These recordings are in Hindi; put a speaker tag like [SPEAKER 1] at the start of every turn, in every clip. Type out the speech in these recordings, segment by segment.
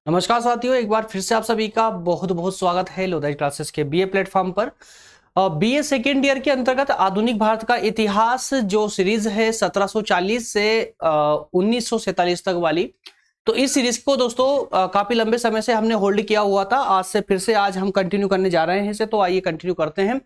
[SPEAKER 1] नमस्कार साथियों, एक बार फिर से आप सभी का बहुत बहुत स्वागत है लोधाई क्लासेस के बीए प्लेटफॉर्म पर। बीए सेकेंड ईयर के अंतर्गत आधुनिक भारत का इतिहास जो सीरीज है 1740 से 1947 तक वाली, तो इस सीरीज को दोस्तों काफी लंबे समय से हमने होल्ड किया हुआ था। आज से फिर से आज हम कंटिन्यू करने जा रहे हैं इसे, तो आइए कंटिन्यू करते हैं।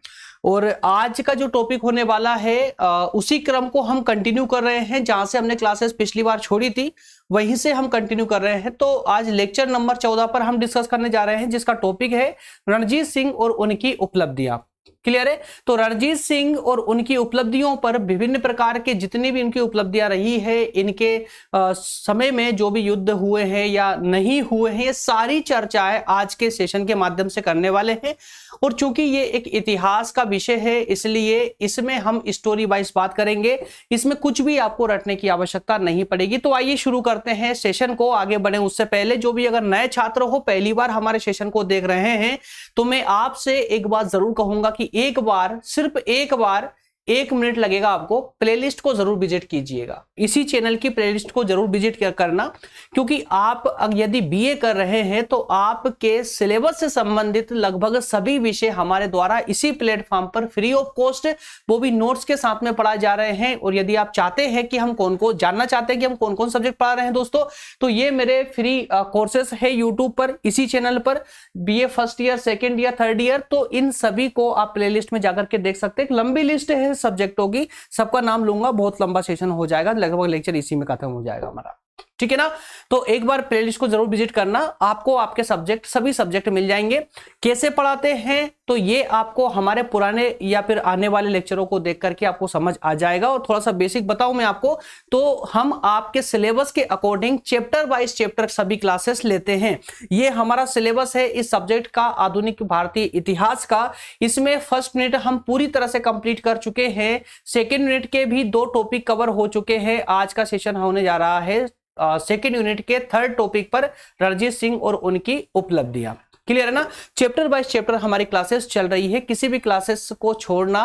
[SPEAKER 1] और आज का जो टॉपिक होने वाला है उसी क्रम को हम कंटिन्यू कर रहे हैं जहां से हमने क्लासेस पिछली बार छोड़ी थी, वहीं से हम कंटिन्यू कर रहे हैं। तो आज लेक्चर नंबर 14 पर हम डिस्कस करने जा रहे हैं, जिसका टॉपिक है रणजीत सिंह और उनकी उपलब्धियां। क्लियर है? तो रणजीत सिंह और उनकी उपलब्धियों पर विभिन्न प्रकार के जितनी भी उनकी उपलब्धियां रही है, इनके समय में जो भी युद्ध हुए हैं या नहीं हुए हैं, ये सारी चर्चाएं आज के सेशन के माध्यम से करने वाले हैं। और चूंकि ये एक इतिहास का विषय है, इसलिए इसमें हम स्टोरी वाइज बात करेंगे। इसमें कुछ भी आपको रटने की आवश्यकता नहीं पड़ेगी। तो आइए शुरू करते हैं सेशन को। आगे बढ़े उससे पहले जो भी अगर नए छात्र हो, पहली बार हमारे सेशन को देख रहे हैं, तो मैं आपसे एक बात जरूर कहूंगा कि एक बार, सिर्फ एक बार 1 मिनट लगेगा आपको, प्लेलिस्ट को जरूर विजिट कीजिएगा। इसी चैनल की प्लेलिस्ट को जरूर विजिट करना, क्योंकि आप यदि बीए कर रहे हैं तो आपके सिलेबस से संबंधित लगभग सभी विषय हमारे द्वारा इसी प्लेटफॉर्म पर फ्री ऑफ कॉस्ट, वो भी नोट्स के साथ में पढ़ाए जा रहे हैं। और यदि आप चाहते हैं कि हम कौन को जानना चाहते हैं कि हम कौन कौन सब्जेक्ट पढ़ा रहे हैं दोस्तों, तो ये मेरे फ्री कोर्सेस है यूट्यूब पर, इसी चैनल पर, BA first year, second year, third year. तो इन सभी को आप प्लेलिस्ट में जाकर के देख सकते हैं। एक लंबी लिस्ट है सब्जेक्टों की, सबका नाम लूंगा, बहुत लंबा सेशन हो जाएगा, लगभग लेक्चर इसी में खत्म हो जाएगा हमारा। ठीक है ना? तो एक बार प्लेलिस्ट को जरूर विजिट करना, आपको आपके सब्जेक्ट, सभी सब्जेक्ट मिल जाएंगे। कैसे पढ़ाते हैं तो ये आपको हमारे पुराने या फिर आने वाले लेक्चरों को देख करके आपको समझ आ जाएगा। और थोड़ा सा बेसिक बताऊं मैं आपको, तो हम आपके सिलेबस के अकॉर्डिंग चैप्टर वाइज चैप्टर सभी क्लासेस लेते हैं। ये हमारा सिलेबस है इस सब्जेक्ट का, आधुनिक भारतीय इतिहास का। इसमें फर्स्ट यूनिट हम पूरी तरह से कंप्लीट कर चुके हैं, सेकेंड यूनिट के भी 2 टॉपिक कवर हो चुके हैं। आज का सेशन होने जा रहा है सेकेंड यूनिट के थर्ड टॉपिक पर, रणजीत सिंह और उनकी उपलब्धियां। क्लियर है ना? चैप्टर बाय चैप्टर हमारी क्लासेस चल रही है, किसी भी क्लासेस को छोड़ना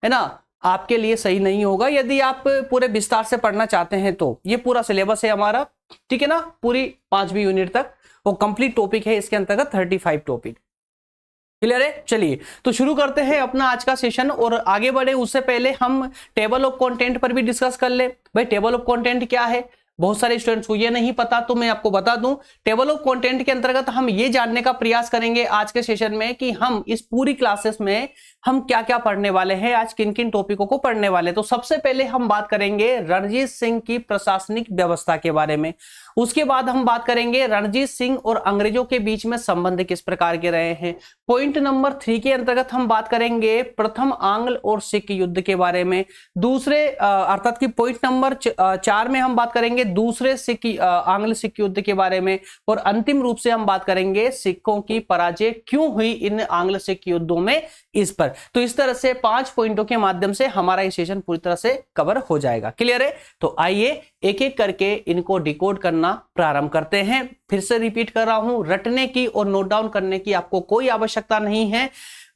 [SPEAKER 1] है ना आपके लिए सही नहीं होगा। यदि आप पूरे विस्तार से पढ़ना चाहते हैं तो ये पूरा सिलेबस है हमारा, ठीक है ना, पूरी 5वीं यूनिट तक वो कंप्लीट टॉपिक है। इसके अंतर्गत 35 टॉपिक। क्लियर है? चलिए तो शुरू करते हैं अपना आज का सेशन। और आगे बढ़े उससे पहले हम टेबल ऑफ कंटेंट पर भी डिस्कस कर ले। भाई टेबल ऑफ कंटेंट क्या है, बहुत सारे स्टूडेंट्स को ये नहीं पता, तो मैं आपको बता दूं। टेबल ऑफ कंटेंट के अंतर्गत हम ये जानने का प्रयास करेंगे आज के सेशन में कि हम इस पूरी क्लासेस में हम क्या क्या पढ़ने वाले हैं, आज किन किन टॉपिकों को पढ़ने वाले। तो सबसे पहले हम बात करेंगे रणजीत सिंह की प्रशासनिक व्यवस्था के बारे में। उसके बाद हम बात करेंगे रणजीत सिंह और अंग्रेजों के बीच में संबंध किस प्रकार के रहे हैं। पॉइंट नंबर 3 के अंतर्गत हम बात करेंगे प्रथम आंग्ल और सिख युद्ध के बारे में। दूसरे अर्थात की पॉइंट नंबर 4 में हम बात करेंगे दूसरे आंग्ल सिख युद्ध के बारे में। और अंतिम रूप से हम बात करेंगे सिखों की पराजय क्यों हुई इन आंग्ल सिख युद्धों में, इस पर। तो इस तरह से 5 पॉइंटों के माध्यम से हमारा ये सेशन पूरी तरह से कवर हो जाएगा। क्लियर है? तो आइए एक एक करके इनको डिकोड करना प्रारंभ करते हैं। फिर से रिपीट कर रहा हूं, रटने की और नोट डाउन करने की आपको कोई आवश्यकता नहीं है।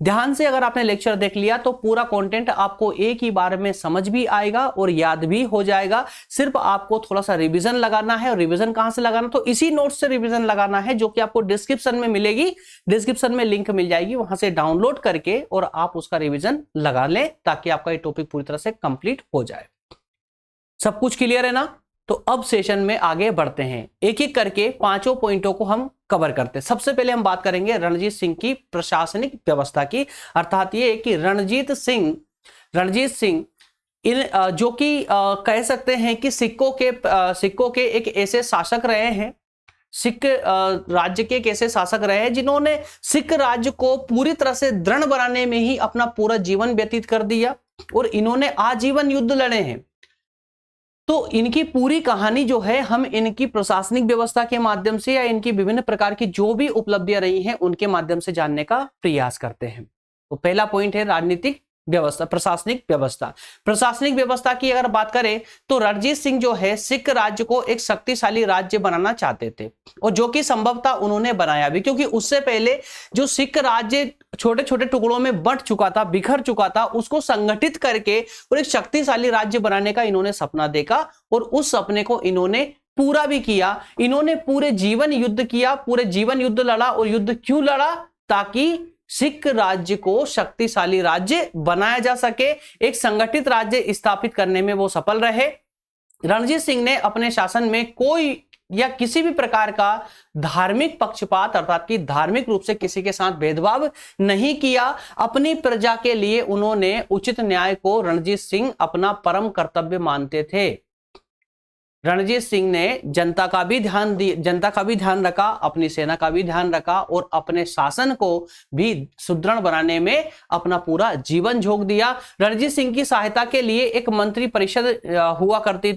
[SPEAKER 1] ध्यान से अगर आपने लेक्चर देख लिया तो पूरा कंटेंट आपको एक ही बार में समझ भी आएगा और याद भी हो जाएगा। सिर्फ आपको थोड़ा सा रिवीजन लगाना है। और रिवीजन कहां से लगाना? तो इसी नोट से रिवीजन लगाना है, जो कि आपको डिस्क्रिप्शन में मिलेगी। डिस्क्रिप्शन में लिंक मिल जाएगी, वहां से डाउनलोड करके और आप उसका रिवीजन लगा लें, ताकि आपका ये टॉपिक पूरी तरह से कंप्लीट हो जाए। सब कुछ क्लियर है ना? तो अब सेशन में आगे बढ़ते हैं, एक एक करके 5 पॉइंटों को हम कवर करते हैं। सबसे पहले हम बात करेंगे रणजीत सिंह की प्रशासनिक व्यवस्था की, अर्थात ये कि रणजीत सिंह इन जो कि कह सकते हैं कि सिक्कों के एक ऐसे शासक रहे हैं, सिख राज्य के एक ऐसे शासक रहे हैं जिन्होंने सिख राज्य को पूरी तरह से दृढ़ बनाने में ही अपना पूरा जीवन व्यतीत कर दिया। और इन्होंने आजीवन युद्ध लड़े हैं। तो इनकी पूरी कहानी जो है हम इनकी प्रशासनिक व्यवस्था के माध्यम से या इनकी विभिन्न प्रकार की जो भी उपलब्धियां रही हैं उनके माध्यम से जानने का प्रयास करते हैं। तो पहला पॉइंट है राजनीतिक व्यवस्था, प्रशासनिक व्यवस्था। प्रशासनिक व्यवस्था की अगर बात करें तो रणजीत सिंह जो है सिख राज्य को एक शक्तिशाली राज्य बनाना चाहते थे, और जो कि संभवतः उन्होंने बनाया भी, क्योंकि उससे पहले जो सिख राज्य छोटे छोटे टुकड़ों में बंट चुका था, बिखर चुका था, उसको संगठित करके और एक शक्तिशाली राज्य बनाने का इन्होंने सपना देखा और उस सपने को इन्होंने पूरा भी किया। इन्होंने पूरे जीवन युद्ध किया, पूरे जीवन युद्ध लड़ा। और युद्ध क्यों लड़ा? ताकि सिख राज्य को शक्तिशाली राज्य बनाया जा सके, एक संगठित राज्य स्थापित करने में वो सफल रहे। रणजीत सिंह ने अपने शासन में कोई या किसी भी प्रकार का धार्मिक पक्षपात अर्थात कि धार्मिक रूप से किसी के साथ भेदभाव नहीं किया। अपनी प्रजा के लिए उन्होंने उचित न्याय को रणजीत सिंह अपना परम कर्तव्य मानते थे। रणजीत सिंह ने जनता का भी ध्यान रखा, अपनी सेना का भी ध्यान रखा और अपने शासन को भी सुदृढ़ बनाने में अपना पूरा जीवन झोंक दिया। रणजीत सिंह की सहायता के लिए एक मंत्री परिषद हुआ करती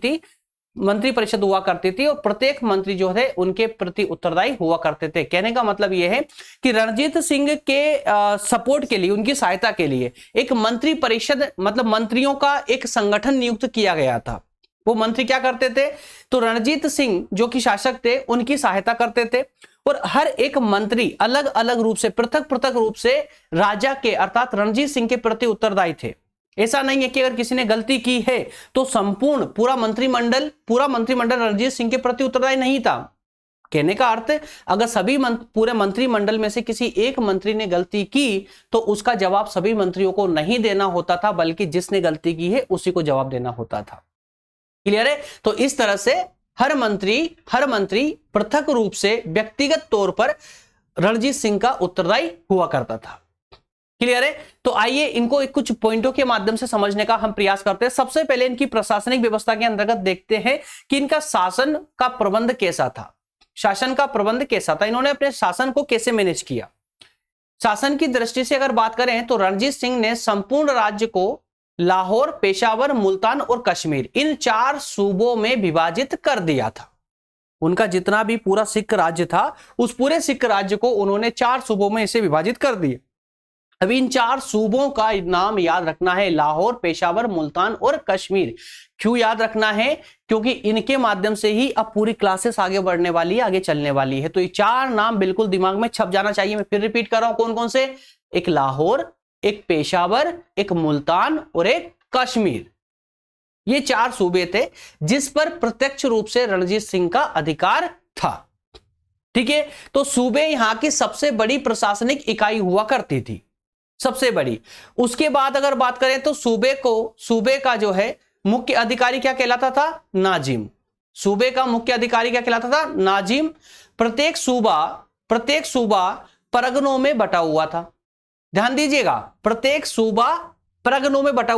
[SPEAKER 1] थी और प्रत्येक मंत्री जो है उनके प्रति उत्तरदायी हुआ करते थे। कहने का मतलब यह है कि रणजीत सिंह के सपोर्ट के लिए, उनकी सहायता के लिए एक मंत्री परिषद मतलब मंत्रियों का एक संगठन नियुक्त किया गया था। वो मंत्री क्या करते थे? तो रणजीत सिंह जो कि शासक थे उनकी सहायता करते थे और हर एक मंत्री अलग अलग रूप से, पृथक रूप से राजा के अर्थात रणजीत सिंह के प्रति उत्तरदायी थे। ऐसा नहीं है कि अगर किसी ने गलती की है तो संपूर्ण पूरा मंत्रिमंडल रणजीत सिंह के प्रति उत्तरदायी नहीं था। कहने का अर्थ, अगर पूरे मंत्रिमंडल में से किसी एक मंत्री ने गलती की तो उसका जवाब सभी मंत्रियों को नहीं देना होता था, बल्कि जिसने गलती की है उसी को जवाब देना होता था। क्लियर है? तो इस तरह से हर मंत्री पृथक रूप से व्यक्तिगत तौर पर रणजीत सिंह का उत्तरदायी हुआ करता था। क्लियर है? तो आइए इनको कुछ पॉइंटों के माध्यम से समझने का हम प्रयास करते हैं। सबसे पहले इनकी प्रशासनिक व्यवस्था के अंतर्गत देखते हैं कि इनका शासन का प्रबंध कैसा था। इन्होंने अपने शासन को कैसे मैनेज किया। शासन की दृष्टि से अगर बात करें तो रणजीत सिंह ने संपूर्ण राज्य को लाहौर, पेशावर, मुल्तान और कश्मीर इन 4 सूबों में विभाजित कर दिया था। उनका जितना भी पूरा सिख राज्य था उस पूरे सिख राज्य को उन्होंने 4 सूबों में इसे विभाजित कर दिया। अभी इन 4 सूबों का नाम याद रखना है, लाहौर, पेशावर, मुल्तान और कश्मीर। क्यों याद रखना है? क्योंकि इनके माध्यम से ही अब पूरी क्लासेस आगे बढ़ने वाली है, आगे चलने वाली है। तो ये 4 नाम बिल्कुल दिमाग में छप जाना चाहिए। मैं फिर रिपीट कर रहा हूं, कौन कौन से? एक लाहौर, एक पेशावर, एक मुल्तान और एक कश्मीर। ये 4 सूबे थे जिस पर प्रत्यक्ष रूप से रणजीत सिंह का अधिकार था। ठीक है? तो सूबे यहां की सबसे बड़ी प्रशासनिक इकाई हुआ करती थी, सबसे बड़ी। उसके बाद अगर बात करें तो सूबे का जो है मुख्य अधिकारी क्या कहलाता था? नाजिम। सूबे का मुख्य अधिकारी क्या कहलाता था? नाजिम। प्रत्येक सूबा परगनों में बटा हुआ था। ध्यान दीजिएगा, प्रत्येक सूबा परगनों में बटा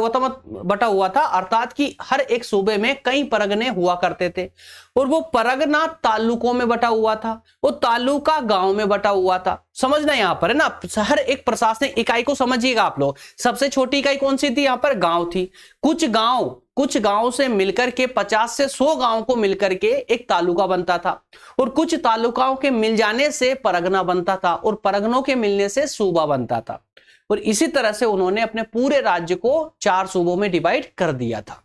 [SPEAKER 1] हुआ था अर्थात कि हर एक सूबे में कई परगने हुआ करते थे और वो परगना तालुकों में बटा हुआ था, वो तालुका गांव में बटा हुआ था। समझना यहां पर है ना, हर एक प्रशासनिक इकाई को समझिएगा आप लोग। सबसे छोटी इकाई कौन सी थी? यहां पर गांव थी। कुछ गांव से मिलकर के 50 से 100 गांव को मिलकर के एक तालुका बनता था और कुछ तालुकाओं के मिल जाने से परगना बनता था और परगनों के मिलने से सूबा बनता था। और इसी तरह से उन्होंने अपने पूरे राज्य को 4 सूबों में डिवाइड कर दिया था।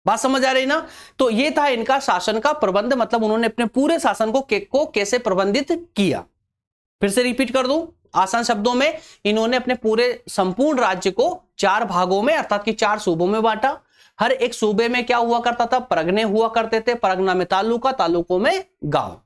[SPEAKER 1] बात समझ आ रही ना? तो ये था इनका शासन का प्रबंध, मतलब उन्होंने अपने पूरे शासन को कैसे प्रबंधित किया। फिर से रिपीट कर दूं आसान शब्दों में, इन्होंने अपने पूरे संपूर्ण राज्य को 4 भागों में अर्थात कि 4 सूबों में बांटा। हर एक सूबे में क्या हुआ करता था? परगने हुआ करते थे। परगना में तालुका, तालुकों में गांव।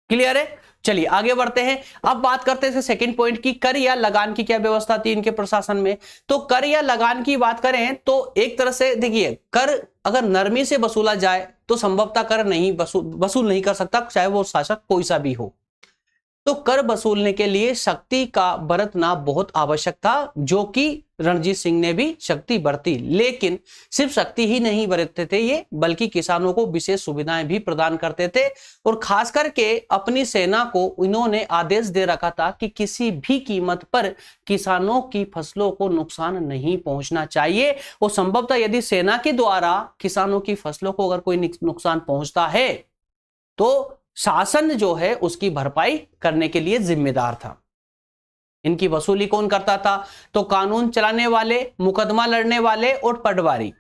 [SPEAKER 1] क्लियर है? चलिए आगे बढ़ते हैं। अब बात करते हैं सेकंड पॉइंट की, कर या लगान की क्या व्यवस्था थी इनके प्रशासन में। तो कर या लगान की बात करें तो एक तरह से देखिए, कर अगर नरमी से वसूला जाए तो संभवतः कर नहीं वसूल नहीं कर सकता, चाहे वो शासक कोई सा भी हो। तो कर वसूलने के लिए शक्ति का बरतना बहुत आवश्यक था, जो कि रणजीत सिंह ने भी शक्ति बरती। लेकिन सिर्फ शक्ति ही नहीं बरतते थे ये, बल्कि किसानों को विशेष सुविधाएं भी प्रदान करते थे। और खास करके अपनी सेना को इन्होंने आदेश दे रखा था कि किसी भी कीमत पर किसानों की फसलों को नुकसान नहीं पहुंचना चाहिए। और संभवतः यदि सेना के द्वारा किसानों की फसलों को अगर कोई नुकसान पहुंचता है तो शासन जो है उसकी भरपाई करने के लिए जिम्मेदार था। इनकी वसूली कौन करता था? तो कानून चलाने वाले, मुकदमा लड़ने वाले और पटवारी,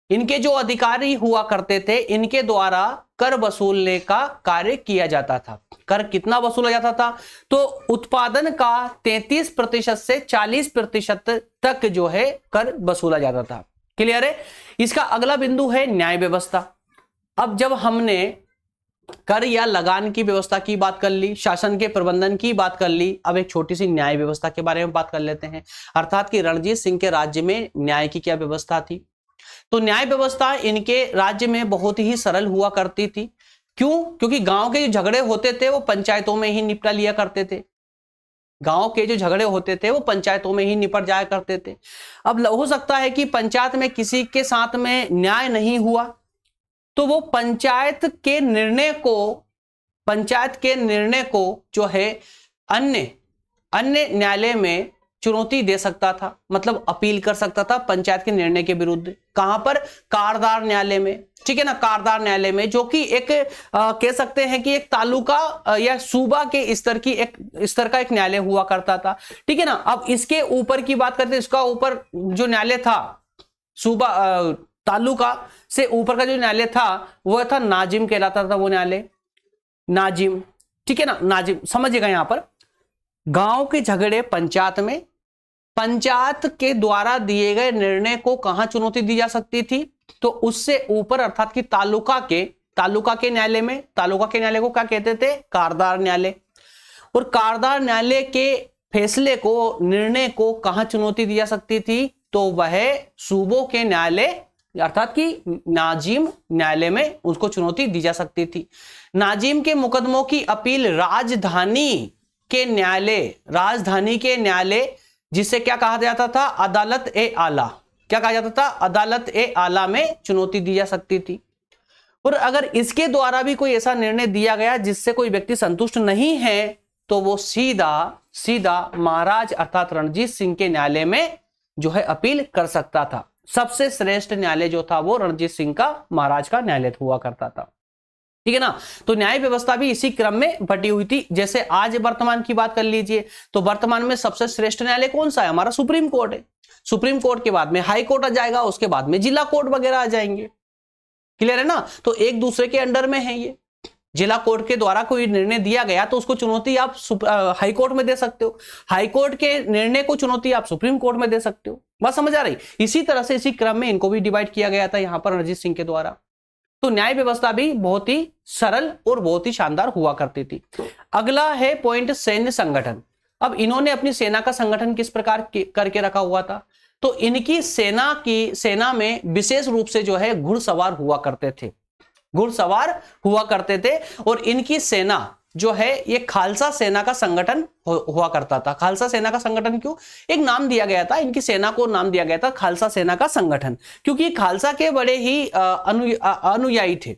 [SPEAKER 1] इनके जो अधिकारी हुआ करते थे, इनके द्वारा कर वसूलने का कार्य किया जाता था। कर कितना वसूला जाता था? तो उत्पादन का 33% से 40% तक जो है कर वसूला जाता था। क्लियर है? इसका अगला बिंदु है न्याय व्यवस्था। अब जब हमने कर या लगान की व्यवस्था की बात कर ली, शासन के प्रबंधन की बात कर ली, अब एक छोटी सी न्याय व्यवस्था के बारे में बात कर लेते हैं, अर्थात कि रणजीत सिंह के राज्य में न्याय की क्या व्यवस्था थी। तो न्याय व्यवस्था इनके राज्य में बहुत ही सरल हुआ करती थी। क्यों? क्योंकि गांव के जो झगड़े होते थे वो पंचायतों में ही निपटा लिया करते थे। गांव के जो झगड़े होते थे वो पंचायतों में ही निपट जाया करते थे। अब हो सकता है कि पंचायत में किसी के साथ में न्याय नहीं हुआ, तो वो पंचायत के निर्णय को जो है अन्य न्यायालय में चुनौती दे सकता था, मतलब अपील कर सकता था पंचायत के निर्णय के विरुद्ध। कहां पर? कारदार न्यायालय में, ठीक है ना, कारदार न्यायालय में, जो कि एक कह सकते हैं कि एक तालुका या सूबा के स्तर का एक न्यायालय हुआ करता था, ठीक है ना। अब इसके ऊपर की बात करते हैं, इसका ऊपर जो न्यायालय था, सूबा तालुका से ऊपर का जो न्यायालय था वह था नाजिम कहलाता था, वो न्यायालय नाजिम, ठीक है ना, नाजिम। समझिएगा, यहां पर गांव के झगड़े पंचायत में, पंचायत के द्वारा दिए गए निर्णय को कहां चुनौती दी जा सकती थी? तो उससे ऊपर अर्थात कि तालुका के न्यायालय में। तालुका के न्यायालय को क्या कहते थे? कारदार न्यायालय। और कारदार न्यायालय के फैसले को, निर्णय को कहां चुनौती दी जा सकती थी? तो वह सूबों के न्यायालय अर्थात कि नाजिम न्यायालय में उसको चुनौती दी जा सकती थी। नाजिम के मुकदमों की अपील राजधानी के न्यायालय, जिसे क्या कहा जाता था? अदालत ए आला। क्या कहा जाता था? अदालत ए आला में चुनौती दी जा सकती थी। और अगर इसके द्वारा भी कोई ऐसा निर्णय दिया गया जिससे कोई व्यक्ति संतुष्ट नहीं है, तो वो सीधा महाराज अर्थात रणजीत सिंह के न्यायालय में जो है अपील कर सकता था। सबसे श्रेष्ठ न्यायालय जो था वो रणजीत सिंह का, महाराज का न्यायालय हुआ करता था, ठीक है ना। तो न्याय व्यवस्था भी इसी क्रम में बटी हुई थी। जैसे आज वर्तमान की बात कर लीजिए, तो वर्तमान में सबसे श्रेष्ठ न्यायालय कौन सा है? हमारा सुप्रीम कोर्ट है। सुप्रीम कोर्ट के बाद में हाई कोर्ट आ जाएगा, उसके बाद में जिला कोर्ट वगैरह आ जाएंगे। क्लियर है ना? तो एक दूसरे के अंडर में है ये। जिला कोर्ट के द्वारा कोई निर्णय दिया गया तो उसको चुनौती आप हाई कोर्ट में दे सकते हो, हाई कोर्ट के निर्णय को चुनौती आप सुप्रीम कोर्ट में दे सकते हो। बात समझ आ रही? इसी तरह से इसी क्रम में इनको भी डिवाइड किया गया था यहां पर रणजीत सिंह के द्वारा। तो न्याय व्यवस्था भी बहुत ही सरल और बहुत ही शानदार हुआ करती थी। अगला है पॉइंट, सैन्य संगठन। अब इन्होंने अपनी सेना का संगठन किस प्रकार करके रखा हुआ था? तो इनकी सेना में विशेष रूप से जो है घुड़सवार हुआ करते थे। और इनकी सेना जो है ये खालसा सेना का संगठन हुआ करता था। खालसा सेना का संगठन क्यों? एक नाम दिया गया था, इनकी सेना को नाम दिया गया था खालसा सेना का संगठन, क्योंकि खालसा के बड़े ही अनुयायी थे।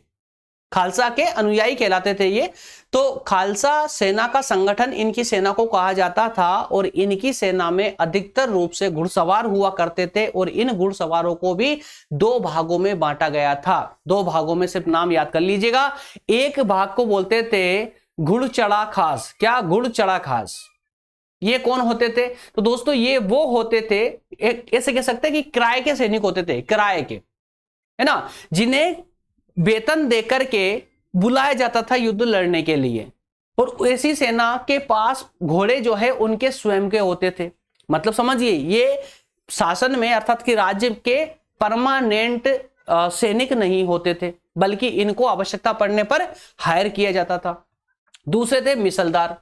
[SPEAKER 1] खालसा के अनुयायी कहलाते थे ये। तो खालसा सेना का संगठन इनकी सेना को कहा जाता था। और इनकी सेना में अधिकतर रूप से घुड़सवार हुआ करते थे। और इन घुड़सवारों को भी दो भागों में बांटा गया था। दो भागों में सिर्फ नाम याद कर लीजिएगा। एक भाग को बोलते थे घुड़चढ़ा खास। क्या? घुड़चढ़ा खास। ये कौन होते थे? तो दोस्तों ये वो होते थे, ऐसे कह सकते हैं कि किराए के सैनिक होते थे, किराए के, है ना, जिन्हें वेतन देकर के बुलाया जाता था युद्ध लड़ने के लिए। और ऐसी सेना के पास घोड़े जो है उनके स्वयं के होते थे। मतलब समझिए, ये शासन में अर्थात कि राज्य के परमानेंट सैनिक नहीं होते थे, बल्कि इनको आवश्यकता पड़ने पर हायर किया जाता था। दूसरे थे मिसलदार।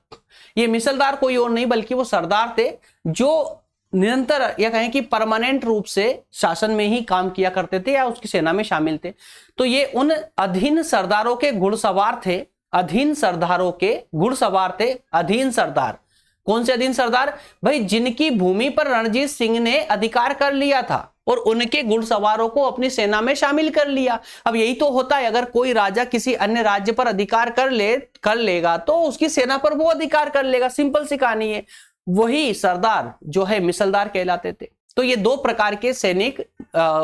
[SPEAKER 1] ये मिसलदार कोई और नहीं बल्कि वो सरदार थे जो निरंतर या कहें कि परमानेंट रूप से शासन में ही काम किया करते थे या उसकी सेना में शामिल थे। तो ये उन अधीन सरदारों के घुड़सवार थे। अधीन सरदारों के घुड़सवार थे। अधीन सरदार कौन से? अधीन सरदार भाई जिनकी भूमि पर रणजीत सिंह ने अधिकार कर लिया था और उनके घुड़सवारों को अपनी सेना में शामिल कर लिया। अब यही तो होता है, अगर कोई राजा किसी अन्य राज्य पर अधिकार कर लेगा तो उसकी सेना पर वो अधिकार कर लेगा। सिंपल सी कहानी है। वही सरदार जो है मिसलदार कहलाते थे। तो ये दो प्रकार के सैनिक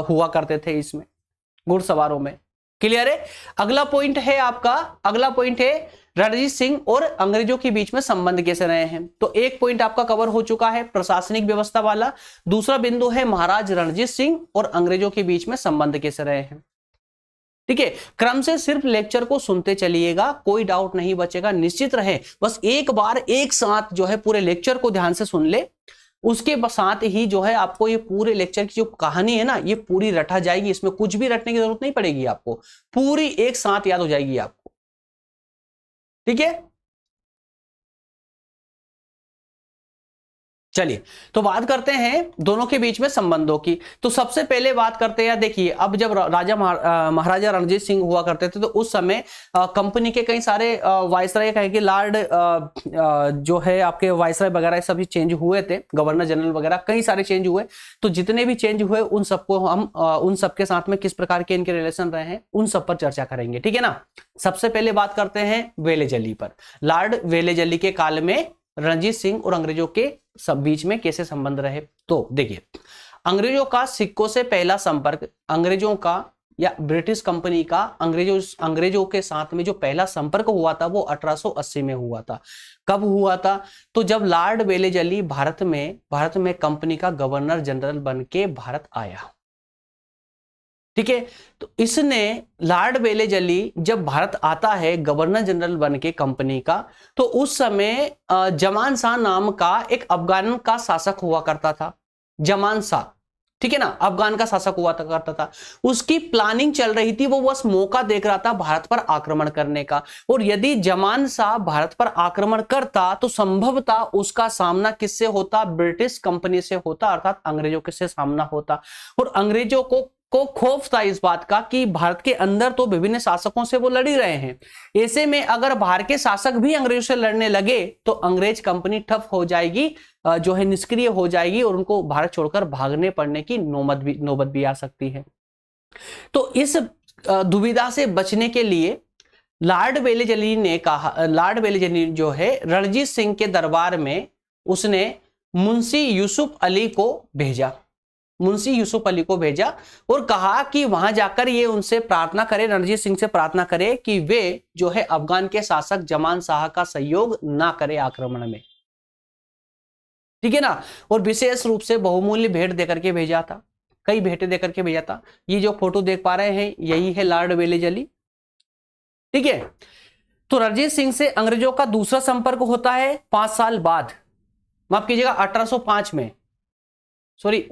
[SPEAKER 1] हुआ करते थे इसमें, घुड़सवारों में। क्लियर है? अगला पॉइंट है आपका, अगला पॉइंट है रणजीत सिंह और अंग्रेजों के बीच में संबंध कैसे रहे हैं। तो एक पॉइंट आपका कवर हो चुका है प्रशासनिक व्यवस्था वाला। दूसरा बिंदु है महाराज रणजीत सिंह और अंग्रेजों के बीच में संबंध कैसे रहे हैं। ठीक है, क्रम से सिर्फ लेक्चर को सुनते चलिएगा, कोई डाउट नहीं बचेगा, निश्चित रहे। बस एक बार एक साथ जो है पूरे लेक्चर को ध्यान से सुन ले, उसके साथ ही जो है आपको ये पूरे लेक्चर की जो कहानी है ना, ये पूरी रटा जाएगी, इसमें कुछ भी रटने की जरूरत नहीं पड़ेगी आपको, पूरी एक साथ याद हो जाएगी आपको। ठीक है, चलिए तो बात करते हैं दोनों के बीच में संबंधों की। तो सबसे पहले बात करते हैं, देखिए अब जब राजा महाराजा रणजीत सिंह हुआ करते थे तो उस समय कंपनी के कई सारे वायसराय कहेंगे लॉर्ड जो है आपके वायसराय वगैरह सभी चेंज हुए थे, गवर्नर जनरल वगैरह कई सारे चेंज हुए। तो जितने भी चेंज हुए उन सबको हम उन सबके साथ में किस प्रकार के इनके रिलेशन रहे हैं उन सब पर चर्चा करेंगे। ठीक है ना, सबसे पहले बात करते हैं वेलेजली पर। लॉर्ड वेलेजली के काल में रणजीत सिंह और अंग्रेजों के सब बीच में कैसे संबंध रहे। तो देखिए, अंग्रेजों का सिक्कों से पहला संपर्क, अंग्रेजों का या ब्रिटिश कंपनी का अंग्रेजों के साथ में जो पहला संपर्क हुआ था वो 1880 में हुआ था। कब हुआ था? तो जब लॉर्ड वेलेजली भारत में कंपनी का गवर्नर जनरल बन के भारत आया। ठीक है, तो इसने लॉर्ड वेलेजली जब भारत आता है गवर्नर जनरल बन के कंपनी का, तो उस समय जमान शाह नाम का एक अफगान का शासक हुआ करता था, जमान शाह। ठीक है ना, अफगान का शासक हुआ करता था। उसकी प्लानिंग चल रही थी, वो बस मौका देख रहा था भारत पर आक्रमण करने का। और यदि जमान शाह भारत पर आक्रमण करता तो संभवतः उसका सामना किससे होता? ब्रिटिश कंपनी से होता, अर्थात अंग्रेजों के से सामना होता। और अंग्रेजों को खौफ था इस बात का कि भारत के अंदर तो विभिन्न शासकों से वो लड़ ही रहे हैं, ऐसे में अगर बाहर के शासक भी अंग्रेजों से लड़ने लगे तो अंग्रेज कंपनी ठप हो जाएगी, जो है निष्क्रिय हो जाएगी और उनको भारत छोड़कर भागने पड़ने की नौबत भी आ सकती है। तो इस दुविधा से बचने के लिए लॉर्ड वेलेजली जो है रणजीत सिंह के दरबार में उसने मुंशी यूसुफ अली को भेजा और कहा कि वहां जाकर ये उनसे प्रार्थना करे, रणजीत सिंह से प्रार्थना करे कि वे जो है अफगान के शासक जमान शाह का सहयोग ना करे आक्रमण में। ठीक है ना, और विशेष रूप से बहुमूल्य भेंट देकर के भेजा था, कई भेंटें देकर के भेजा था। ये जो फोटो देख पा रहे हैं यही है लॉर्ड वेलेजली। ठीक है, तो रणजीत सिंह से अंग्रेजों का दूसरा संपर्क होता है 5 साल बाद, माफ कीजिएगा 1805 में, सॉरी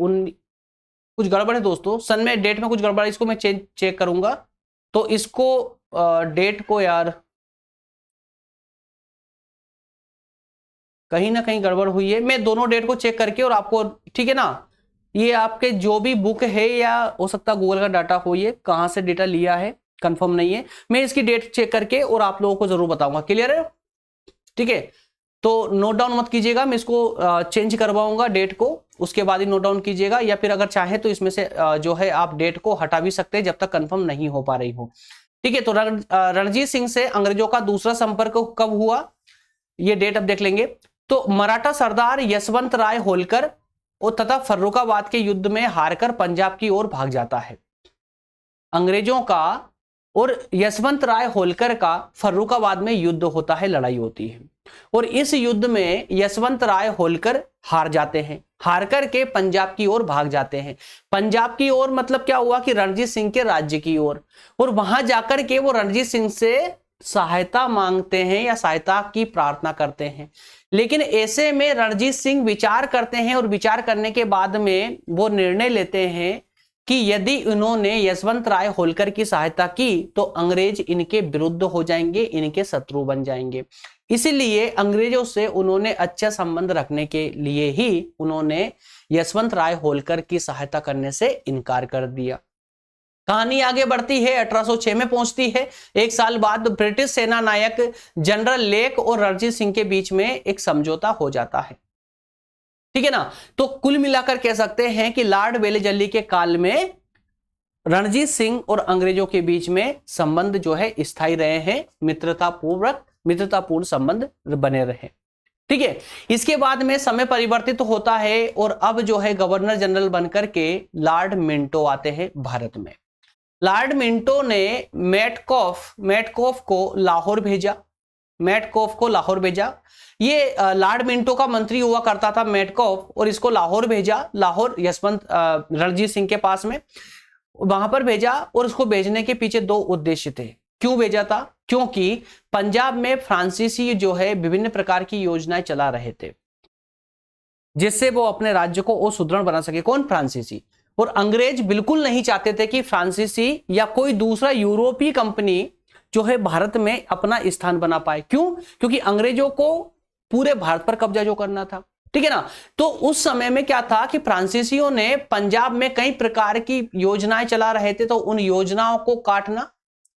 [SPEAKER 1] कुछ गड़बड़ है दोस्तों, सन में डेट में कुछ गड़बड़ है, इसको मैं चेक करूंगा। तो इसको डेट को यार कहीं ना कहीं गड़बड़ हुई है, मैं दोनों डेट को चेक करके और आपको, ठीक है ना, ये आपके जो भी बुक है या हो सकता गूगल का डाटा हो, ये कहां से डेटा लिया है कंफर्म नहीं है, मैं इसकी डेट चेक करके और आप लोगों को जरूर बताऊंगा। क्लियर है? ठीक है, तो नोट डाउन मत कीजिएगा, मैं इसको चेंज करवाऊंगा डेट को, उसके बाद ही नोट डाउन कीजिएगा, या फिर अगर चाहे तो इसमें से जो है आप डेट को हटा भी सकते हैं जब तक कंफर्म नहीं हो पा रही हो। ठीक है, तो रणजीत सिंह से अंग्रेजों का दूसरा संपर्क कब हुआ ये डेट अब देख लेंगे। तो मराठा सरदार यशवंत राय होलकर और तथा फर्रुखाबाद के युद्ध में हारकर पंजाब की ओर भाग जाता है। अंग्रेजों का और यशवंत राय होलकर का फर्रुखाबाद में युद्ध होता है, लड़ाई होती है, और इस युद्ध में यशवंत राय होलकर हार जाते हैं, हार करके पंजाब की ओर भाग जाते हैं। पंजाब की ओर मतलब क्या हुआ कि रणजीत सिंह के राज्य की ओर, और वहां जाकर के वो रणजीत सिंह से सहायता मांगते हैं या सहायता की प्रार्थना करते हैं। लेकिन ऐसे में रणजीत सिंह विचार करते हैं और विचार करने के बाद में वो निर्णय लेते हैं कि यदि उन्होंने यशवंत राय होलकर की सहायता की तो अंग्रेज इनके विरुद्ध हो जाएंगे, इनके शत्रु बन जाएंगे। इसीलिए अंग्रेजों से उन्होंने अच्छा संबंध रखने के लिए ही उन्होंने यशवंत राय होलकर की सहायता करने से इनकार कर दिया। कहानी आगे बढ़ती है, 1806 में पहुंचती है। एक साल बाद ब्रिटिश सेना नायक जनरल लेक और रणजीत सिंह के बीच में एक समझौता हो जाता है। ठीक है ना, तो कुल मिलाकर कह सकते हैं कि लॉर्ड वेलेजली के काल में रणजीत सिंह और अंग्रेजों के बीच में संबंध जो है स्थायी रहे हैं, मित्रतापूर्ण संबंध बने रहे। ठीक है, इसके बाद में समय परिवर्तित होता है और अब जो है गवर्नर जनरल बनकर के लॉर्ड मिंटो आते हैं भारत में। लॉर्ड मिंटो ने मेटकॉफ को लाहौर भेजा। ये लॉर्ड मिंटो का मंत्री हुआ करता था मेटकॉफ, और इसको लाहौर भेजा, लाहौर यशवंत रणजीत सिंह के पास में वहां पर भेजा। और उसको भेजने के पीछे दो उद्देश्य थे। क्यों भेजा था? क्योंकि पंजाब में फ्रांसीसी जो है विभिन्न प्रकार की योजनाएं चला रहे थे। जिससे वो अपने राज्य को और सुदृढ़ बना सके। कौन? फ्रांसीसी। और अंग्रेज बिल्कुल नहीं चाहते थे कि फ्रांसीसी या कोई दूसरा यूरोपीय कंपनी जो है भारत में अपना स्थान बना पाए। क्यों? क्योंकि अंग्रेजों को पूरे भारत पर कब्जा जो करना था, ठीक है ना। तो उस समय में क्या था कि फ्रांसीसियों ने पंजाब में कई प्रकार की योजनाएं चला रहे थे, तो उन योजनाओं को काटना,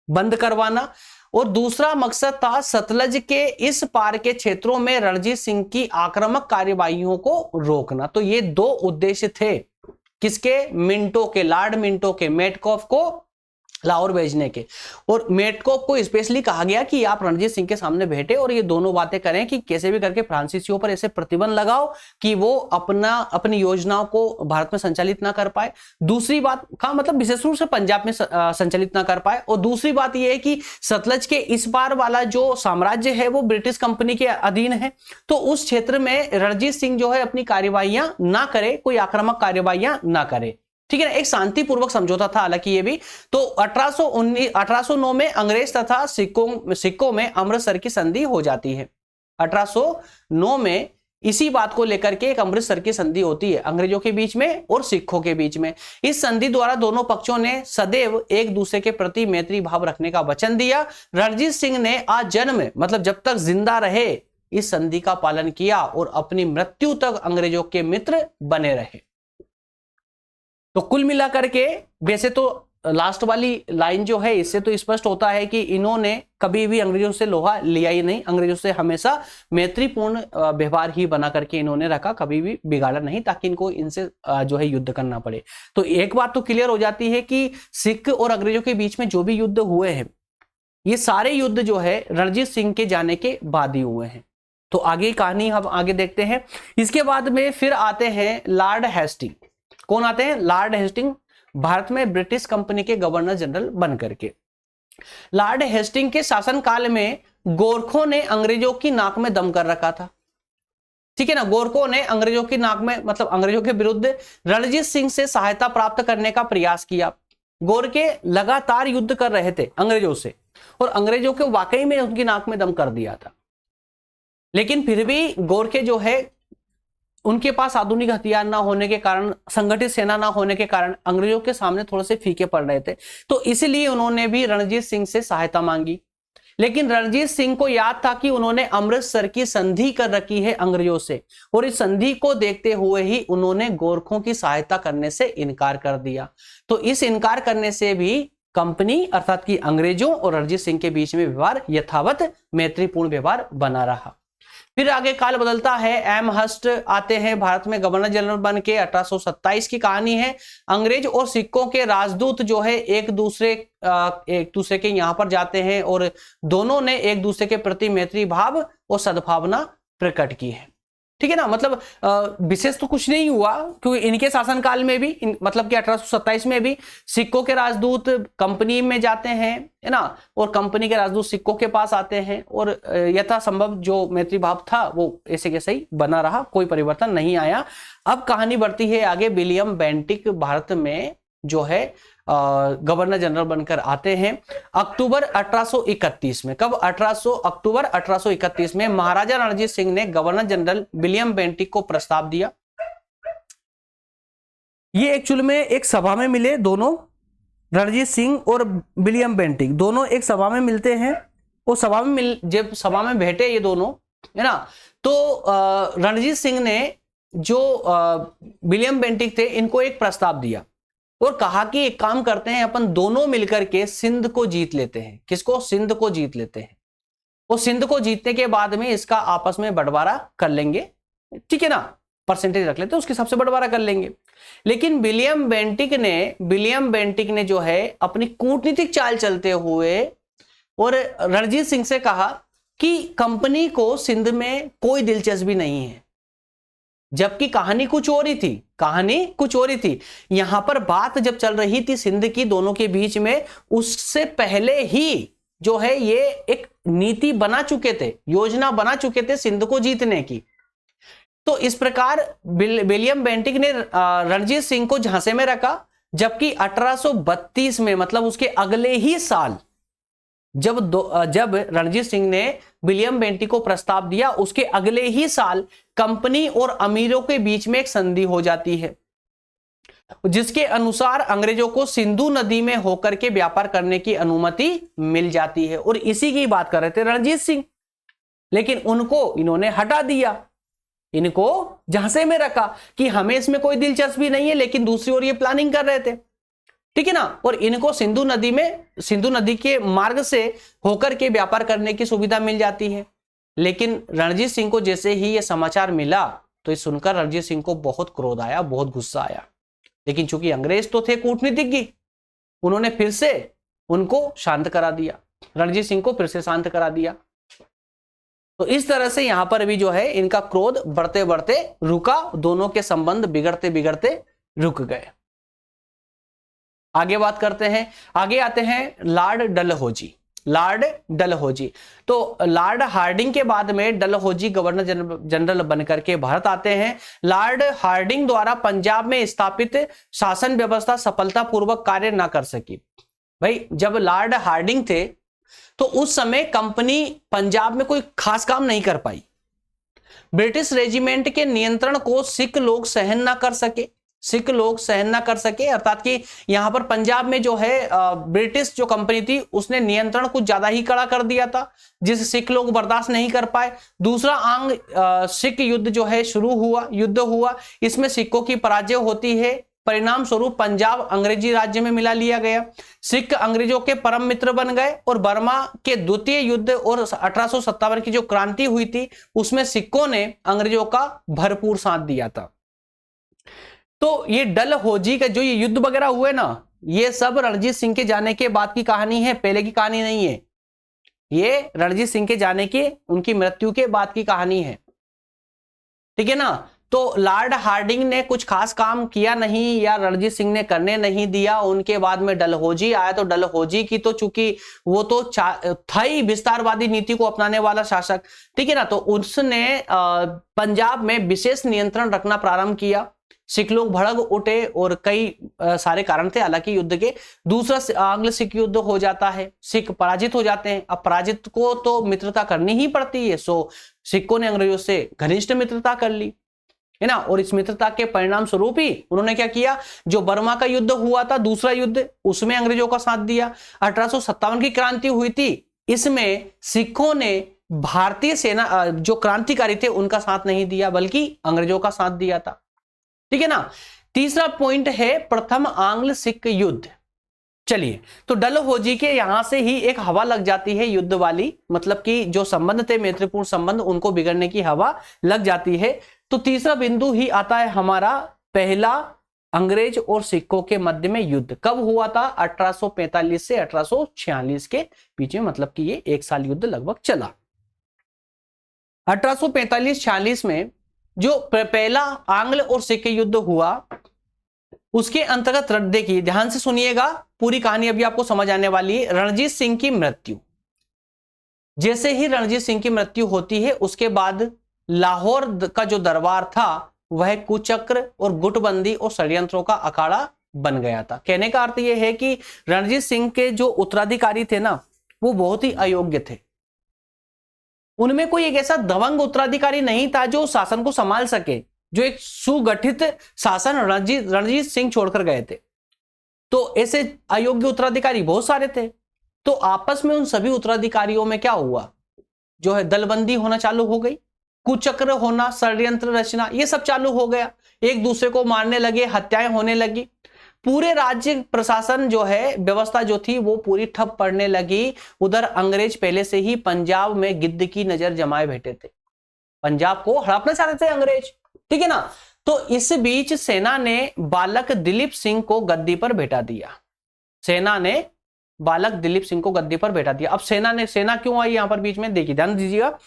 [SPEAKER 1] बंद करवाना, और दूसरा मकसद था सतलज के इस पार के क्षेत्रों में रणजीत सिंह की आक्रामक कार्यवाहियों को रोकना। तो ये दो उद्देश्य थे किसके? मिंटो के, लॉर्ड मिंटो के, मेटकॉफ को लाहौर भेजने के। और मेटकॉफ को स्पेशली कहा गया कि आप रणजीत सिंह के सामने बैठे और ये दोनों बातें करें कि कैसे भी करके फ्रांसीसियों पर ऐसे प्रतिबंध लगाओ कि वो अपनी योजनाओं को भारत में संचालित ना कर पाए। दूसरी बात का मतलब विशेष रूप से पंजाब में संचालित ना कर पाए। और दूसरी बात यह है कि सतलज के इस पार वाला जो साम्राज्य है वो ब्रिटिश कंपनी के अधीन है, तो उस क्षेत्र में रणजीत सिंह जो है अपनी कार्यवाहियां ना करे, कोई आक्रामक कार्यवाहियां ना करे, ठीक है ना। एक शांतिपूर्वक समझौता था हालांकि ये भी। तो 1809 में अंग्रेज तथा सिक्कों में अमृतसर की संधि हो जाती है। 1809 में इसी बात को लेकर के एक अमृतसर की संधि होती है अंग्रेजों के बीच में और सिखों के बीच में। इस संधि द्वारा दोनों पक्षों ने सदैव एक दूसरे के प्रति मैत्री भाव रखने का वचन दिया। रणजीत सिंह ने आजन्म, मतलब जब तक जिंदा रहे, इस संधि का पालन किया और अपनी मृत्यु तक अंग्रेजों के मित्र बने रहे। तो कुल मिलाकर के वैसे तो लास्ट वाली लाइन जो है इससे तो स्पष्ट होता है कि इन्होंने कभी भी अंग्रेजों से लोहा लिया ही नहीं, अंग्रेजों से हमेशा मैत्रीपूर्ण व्यवहार ही बना करके इन्होंने रखा, कभी भी बिगाड़ा नहीं ताकि इनको इनसे जो है युद्ध करना पड़े। तो एक बात तो क्लियर हो जाती है कि सिख और अंग्रेजों के बीच में जो भी युद्ध हुए हैं, ये सारे युद्ध जो है रणजीत सिंह के जाने के बाद ही हुए हैं। तो आगे कहानी हम आगे देखते हैं। इसके बाद में फिर आते हैं लॉर्ड हेस्टिंग। कौन आते हैं? लॉर्ड हेस्टिंग, भारत में ब्रिटिश कंपनी के गवर्नर जनरल बन करके। लॉर्ड हेस्टिंग के शासनकाल में गोरखों ने अंग्रेजों की नाक में दम कर रखा था, ठीक है ना। गोरखों ने अंग्रेजों की नाक में, मतलब अंग्रेजों के विरुद्ध रणजीत सिंह से सहायता प्राप्त करने का प्रयास किया। गोरखे लगातार युद्ध कर रहे थे अंग्रेजों से और अंग्रेजों के वाकई में उनकी नाक में दम कर दिया था, लेकिन फिर भी गोरखे जो है उनके पास आधुनिक हथियार ना होने के कारण, संगठित सेना ना होने के कारण अंग्रेजों के सामने थोड़े से फीके पड़ रहे थे। तो इसलिए उन्होंने भी रणजीत सिंह से सहायता मांगी। लेकिन रणजीत सिंह को याद था कि उन्होंने अमृतसर की संधि कर रखी है अंग्रेजों से, और इस संधि को देखते हुए ही उन्होंने गोरखों की सहायता करने से इनकार कर दिया। तो इस इनकार करने से भी कंपनी अर्थात कि अंग्रेजों और रणजीत सिंह के बीच में व्यवहार यथावत मैत्रीपूर्ण व्यवहार बना रहा। फिर आगे काल बदलता है। एम हस्ट आते हैं भारत में गवर्नर जनरल बन के। 1827 की कहानी है। अंग्रेज और सिखों के राजदूत जो है एक दूसरे के यहाँ पर जाते हैं और दोनों ने एक दूसरे के प्रति मैत्री भाव और सद्भावना प्रकट की है, ठीक है ना। मतलब विशेष तो कुछ नहीं हुआ क्योंकि इनके शासनकाल में भी मतलब कि 1827 में भी सिखों के राजदूत कंपनी में जाते हैं, है ना, और कंपनी के राजदूत सिखों के पास आते हैं और यथासंभव जो मैत्री भाव था वो ऐसे के सही बना रहा, कोई परिवर्तन नहीं आया। अब कहानी बढ़ती है आगे। विलियम बेंटिक भारत में जो है गवर्नर जनरल बनकर आते हैं अक्टूबर 1831 में। कब? अक्टूबर 1831 में महाराजा रणजीत सिंह ने गवर्नर जनरल विलियम बेंटिक को प्रस्ताव दिया। ये एक्चुअल में एक सभा में मिले दोनों, रणजीत सिंह और विलियम बेंटिक दोनों एक सभा में मिलते हैं। वो सभा में जब सभा में बैठे ये दोनों, है ना, तो रणजीत सिंह ने जो विलियम बेंटिक थे इनको एक प्रस्ताव दिया और कहा कि एक काम करते हैं, अपन दोनों मिलकर के सिंध को जीत लेते हैं। किसको? सिंध को जीत लेते हैं। और सिंध को जीतने के बाद में इसका आपस में बंटवारा कर लेंगे, ठीक है ना, परसेंटेज रख लेते हैं, उसके हिसाब से बंटवारा कर लेंगे। लेकिन विलियम बेंटिक ने जो है अपनी कूटनीतिक चाल चलते हुए और रणजीत सिंह से कहा कि कंपनी को सिंध में कोई दिलचस्पी नहीं है, जबकि कहानी कुछ और ही थी। यहां पर बात जब चल रही थी सिंध की दोनों के बीच में, उससे पहले ही जो है ये एक नीति बना चुके थे, योजना बना चुके थे सिंध को जीतने की। तो इस प्रकार विलियम बेंटिक ने रणजीत सिंह को झांसे में रखा, जबकि 1832 में मतलब उसके अगले ही साल जब रणजीत सिंह ने विलियम बेंटिक को प्रस्ताव दिया, उसके अगले ही साल कंपनी और अमीरों के बीच में एक संधि हो जाती है, जिसके अनुसार अंग्रेजों को सिंधु नदी में होकर के व्यापार करने की अनुमति मिल जाती है। और इसी की बात कर रहे थे रणजीत सिंह, लेकिन उनको इन्होंने हटा दिया, इनको झांसे में रखा कि हमें इसमें कोई दिलचस्पी नहीं है, लेकिन दूसरी ओर ये प्लानिंग कर रहे थे, ठीक है ना। और इनको सिंधु नदी के मार्ग से होकर के व्यापार करने की सुविधा मिल जाती है। लेकिन रणजीत सिंह को जैसे ही यह समाचार मिला तो ये सुनकर रणजीत सिंह को बहुत क्रोध आया, बहुत गुस्सा आया। लेकिन चूंकि अंग्रेज तो थे कूटनीतिज्ञ, उन्होंने फिर से उनको शांत करा दिया, रणजीत सिंह को फिर से शांत करा दिया। तो इस तरह से यहां पर भी जो है इनका क्रोध बढ़ते बढ़ते रुका, दोनों के संबंध बिगड़ते बिगड़ते रुक गए। आगे बात करते हैं, आगे आते हैं लॉर्ड डलहौजी। लॉर्ड डलहौजी, तो लॉर्ड हार्डिंग के बाद में डलहौजी गवर्नर जनरल बनकर के भारत आते हैं। लॉर्ड हार्डिंग द्वारा पंजाब में स्थापित शासन व्यवस्था सफलतापूर्वक कार्य ना कर सकी। भाई जब लॉर्ड हार्डिंग थे तो उस समय कंपनी पंजाब में कोई खास काम नहीं कर पाई। ब्रिटिश रेजिमेंट के नियंत्रण को सिख लोग सहन ना कर सके, अर्थात कि यहां पर पंजाब में जो है ब्रिटिश जो कंपनी थी उसने नियंत्रण कुछ ज्यादा ही कड़ा कर दिया था, जिसे सिख लोग बर्दाश्त नहीं कर पाए। दूसरा अंग सिख युद्ध जो है युद्ध हुआ, इसमें सिखों की पराजय होती है। परिणाम स्वरूप पंजाब अंग्रेजी राज्य में मिला लिया गया। सिख अंग्रेजों के परम मित्र बन गए और बर्मा के द्वितीय युद्ध और 1857 की जो क्रांति हुई थी उसमें सिखों ने अंग्रेजों का भरपूर साथ दिया था। तो ये डलहौजी का जो ये युद्ध वगैरह हुए ना, ये सब रणजीत सिंह के जाने के बाद की कहानी है, पहले की कहानी नहीं है। ये रणजीत सिंह के जाने के, उनकी मृत्यु के बाद की कहानी है, ठीक है ना। तो लॉर्ड हार्डिंग ने कुछ खास काम किया नहीं या रणजीत सिंह ने करने नहीं दिया। उनके बाद में डलहौजी आया, तो डलहौजी की तो चूंकि वो तो था ही विस्तारवादी नीति को अपनाने वाला शासक, ठीक है ना, तो उसने पंजाब में विशेष नियंत्रण रखना प्रारंभ किया। सिख लोग भड़क उठे और कई सारे कारण थे हालांकि युद्ध के। दूसरा आंग्ल सिख युद्ध हो जाता है, सिख पराजित हो जाते हैं। अब पराजित को तो मित्रता करनी ही पड़ती है, सो सिखों ने अंग्रेजों से घनिष्ठ मित्रता कर ली, है ना। और इस मित्रता के परिणाम स्वरूप ही उन्होंने क्या किया, जो बर्मा का युद्ध हुआ था दूसरा युद्ध, उसमें अंग्रेजों का साथ दिया। 1857 की क्रांति हुई थी, इसमें सिखों ने भारतीय सेना जो क्रांतिकारी थे उनका साथ नहीं दिया, बल्कि अंग्रेजों का साथ दिया था, ठीक है ना। तीसरा पॉइंट है प्रथम आंग्ल सिख युद्ध। चलिए, तो डलहौजी के यहां से ही एक हवा लग जाती है युद्ध वाली, मतलब कि जो संबंध थे मैत्रीपूर्ण संबंध, उनको बिगड़ने की हवा लग जाती है। तो तीसरा बिंदु ही आता है हमारा, पहला अंग्रेज और सिखों के मध्य में युद्ध कब हुआ था, 1845 से 1846 के बीच में, मतलब कि ये 1 साल युद्ध लगभग चला। 1845-46 में जो पहला आंग्ल और सिख युद्ध हुआ, उसके अंतर्गत देखिए ध्यान से सुनिएगा, पूरी कहानी अभी आपको समझ आने वाली है। रणजीत सिंह की मृत्यु, जैसे ही रणजीत सिंह की मृत्यु होती है उसके बाद लाहौर का जो दरबार था वह कुचक्र और गुटबंदी और षड्यंत्रों का अखाड़ा बन गया था। कहने का अर्थ यह है कि रणजीत सिंह के जो उत्तराधिकारी थे ना, वो बहुत ही अयोग्य थे। उनमें कोई एक ऐसा दबंग उत्तराधिकारी नहीं था जो शासन को संभाल सके, जो एक सुगठित शासन रणजीत सिंह छोड़कर गए थे। तो ऐसे अयोग्य उत्तराधिकारी बहुत सारे थे। तो आपस में उन सभी उत्तराधिकारियों में क्या हुआ, जो है दलबंदी होना चालू हो गई, कुचक्र होना, षड्यंत्र रचना, ये सब चालू हो गया। एक दूसरे को मारने लगे, हत्याएं होने लगी। पूरे राज्य प्रशासन जो है, व्यवस्था जो थी वो पूरी ठप पड़ने लगी। उधर अंग्रेज पहले से ही पंजाब में गिद्ध की नजर जमाए बैठे थे, पंजाब को हड़पना चाहते थे अंग्रेज, ठीक है ना। तो इस बीच सेना ने बालक दिलीप सिंह को गद्दी पर बैठा दिया। सेना ने बालक दिलीप सिंह को गद्दी पर बैठा दिया। अब सेना क्यों आई यहां पर बीच में, देखिए ध्यान दीजिएगा।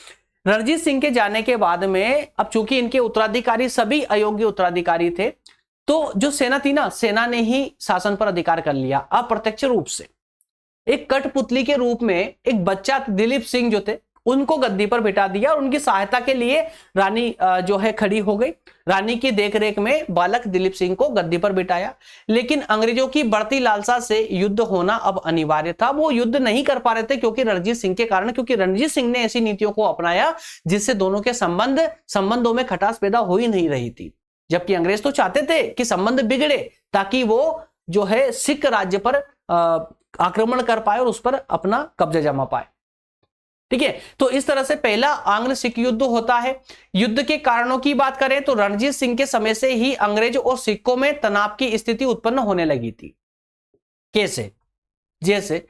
[SPEAKER 1] रणजीत सिंह के जाने के बाद में अब चूंकि इनके उत्तराधिकारी सभी अयोग्य उत्तराधिकारी थे, तो जो सेना थी ना, सेना ने ही शासन पर अधिकार कर लिया अप्रत्यक्ष रूप से। एक कठपुतली के रूप में एक बच्चा दिलीप सिंह जो थे उनको गद्दी पर बिठा दिया और उनकी सहायता के लिए रानी जो है खड़ी हो गई। रानी की देखरेख में बालक दिलीप सिंह को गद्दी पर बिठाया। लेकिन अंग्रेजों की बढ़ती लालसा से युद्ध होना अब अनिवार्य था। वो युद्ध नहीं कर पा रहे थे क्योंकि रणजीत सिंह के कारण, क्योंकि रणजीत सिंह ने ऐसी नीतियों को अपनाया जिससे दोनों के संबंधों में खटास पैदा हो ही नहीं रही थी। जबकि अंग्रेज तो चाहते थे कि संबंध बिगड़े ताकि वो जो है सिख राज्य पर आक्रमण कर पाए और उस पर अपना कब्जा जमा पाए। ठीक है, तो इस तरह से पहला आंग्ल सिख युद्ध होता है। युद्ध के कारणों की बात करें तो रणजीत सिंह के समय से ही अंग्रेज और सिखों में तनाव की स्थिति उत्पन्न होने लगी थी। कैसे? जैसे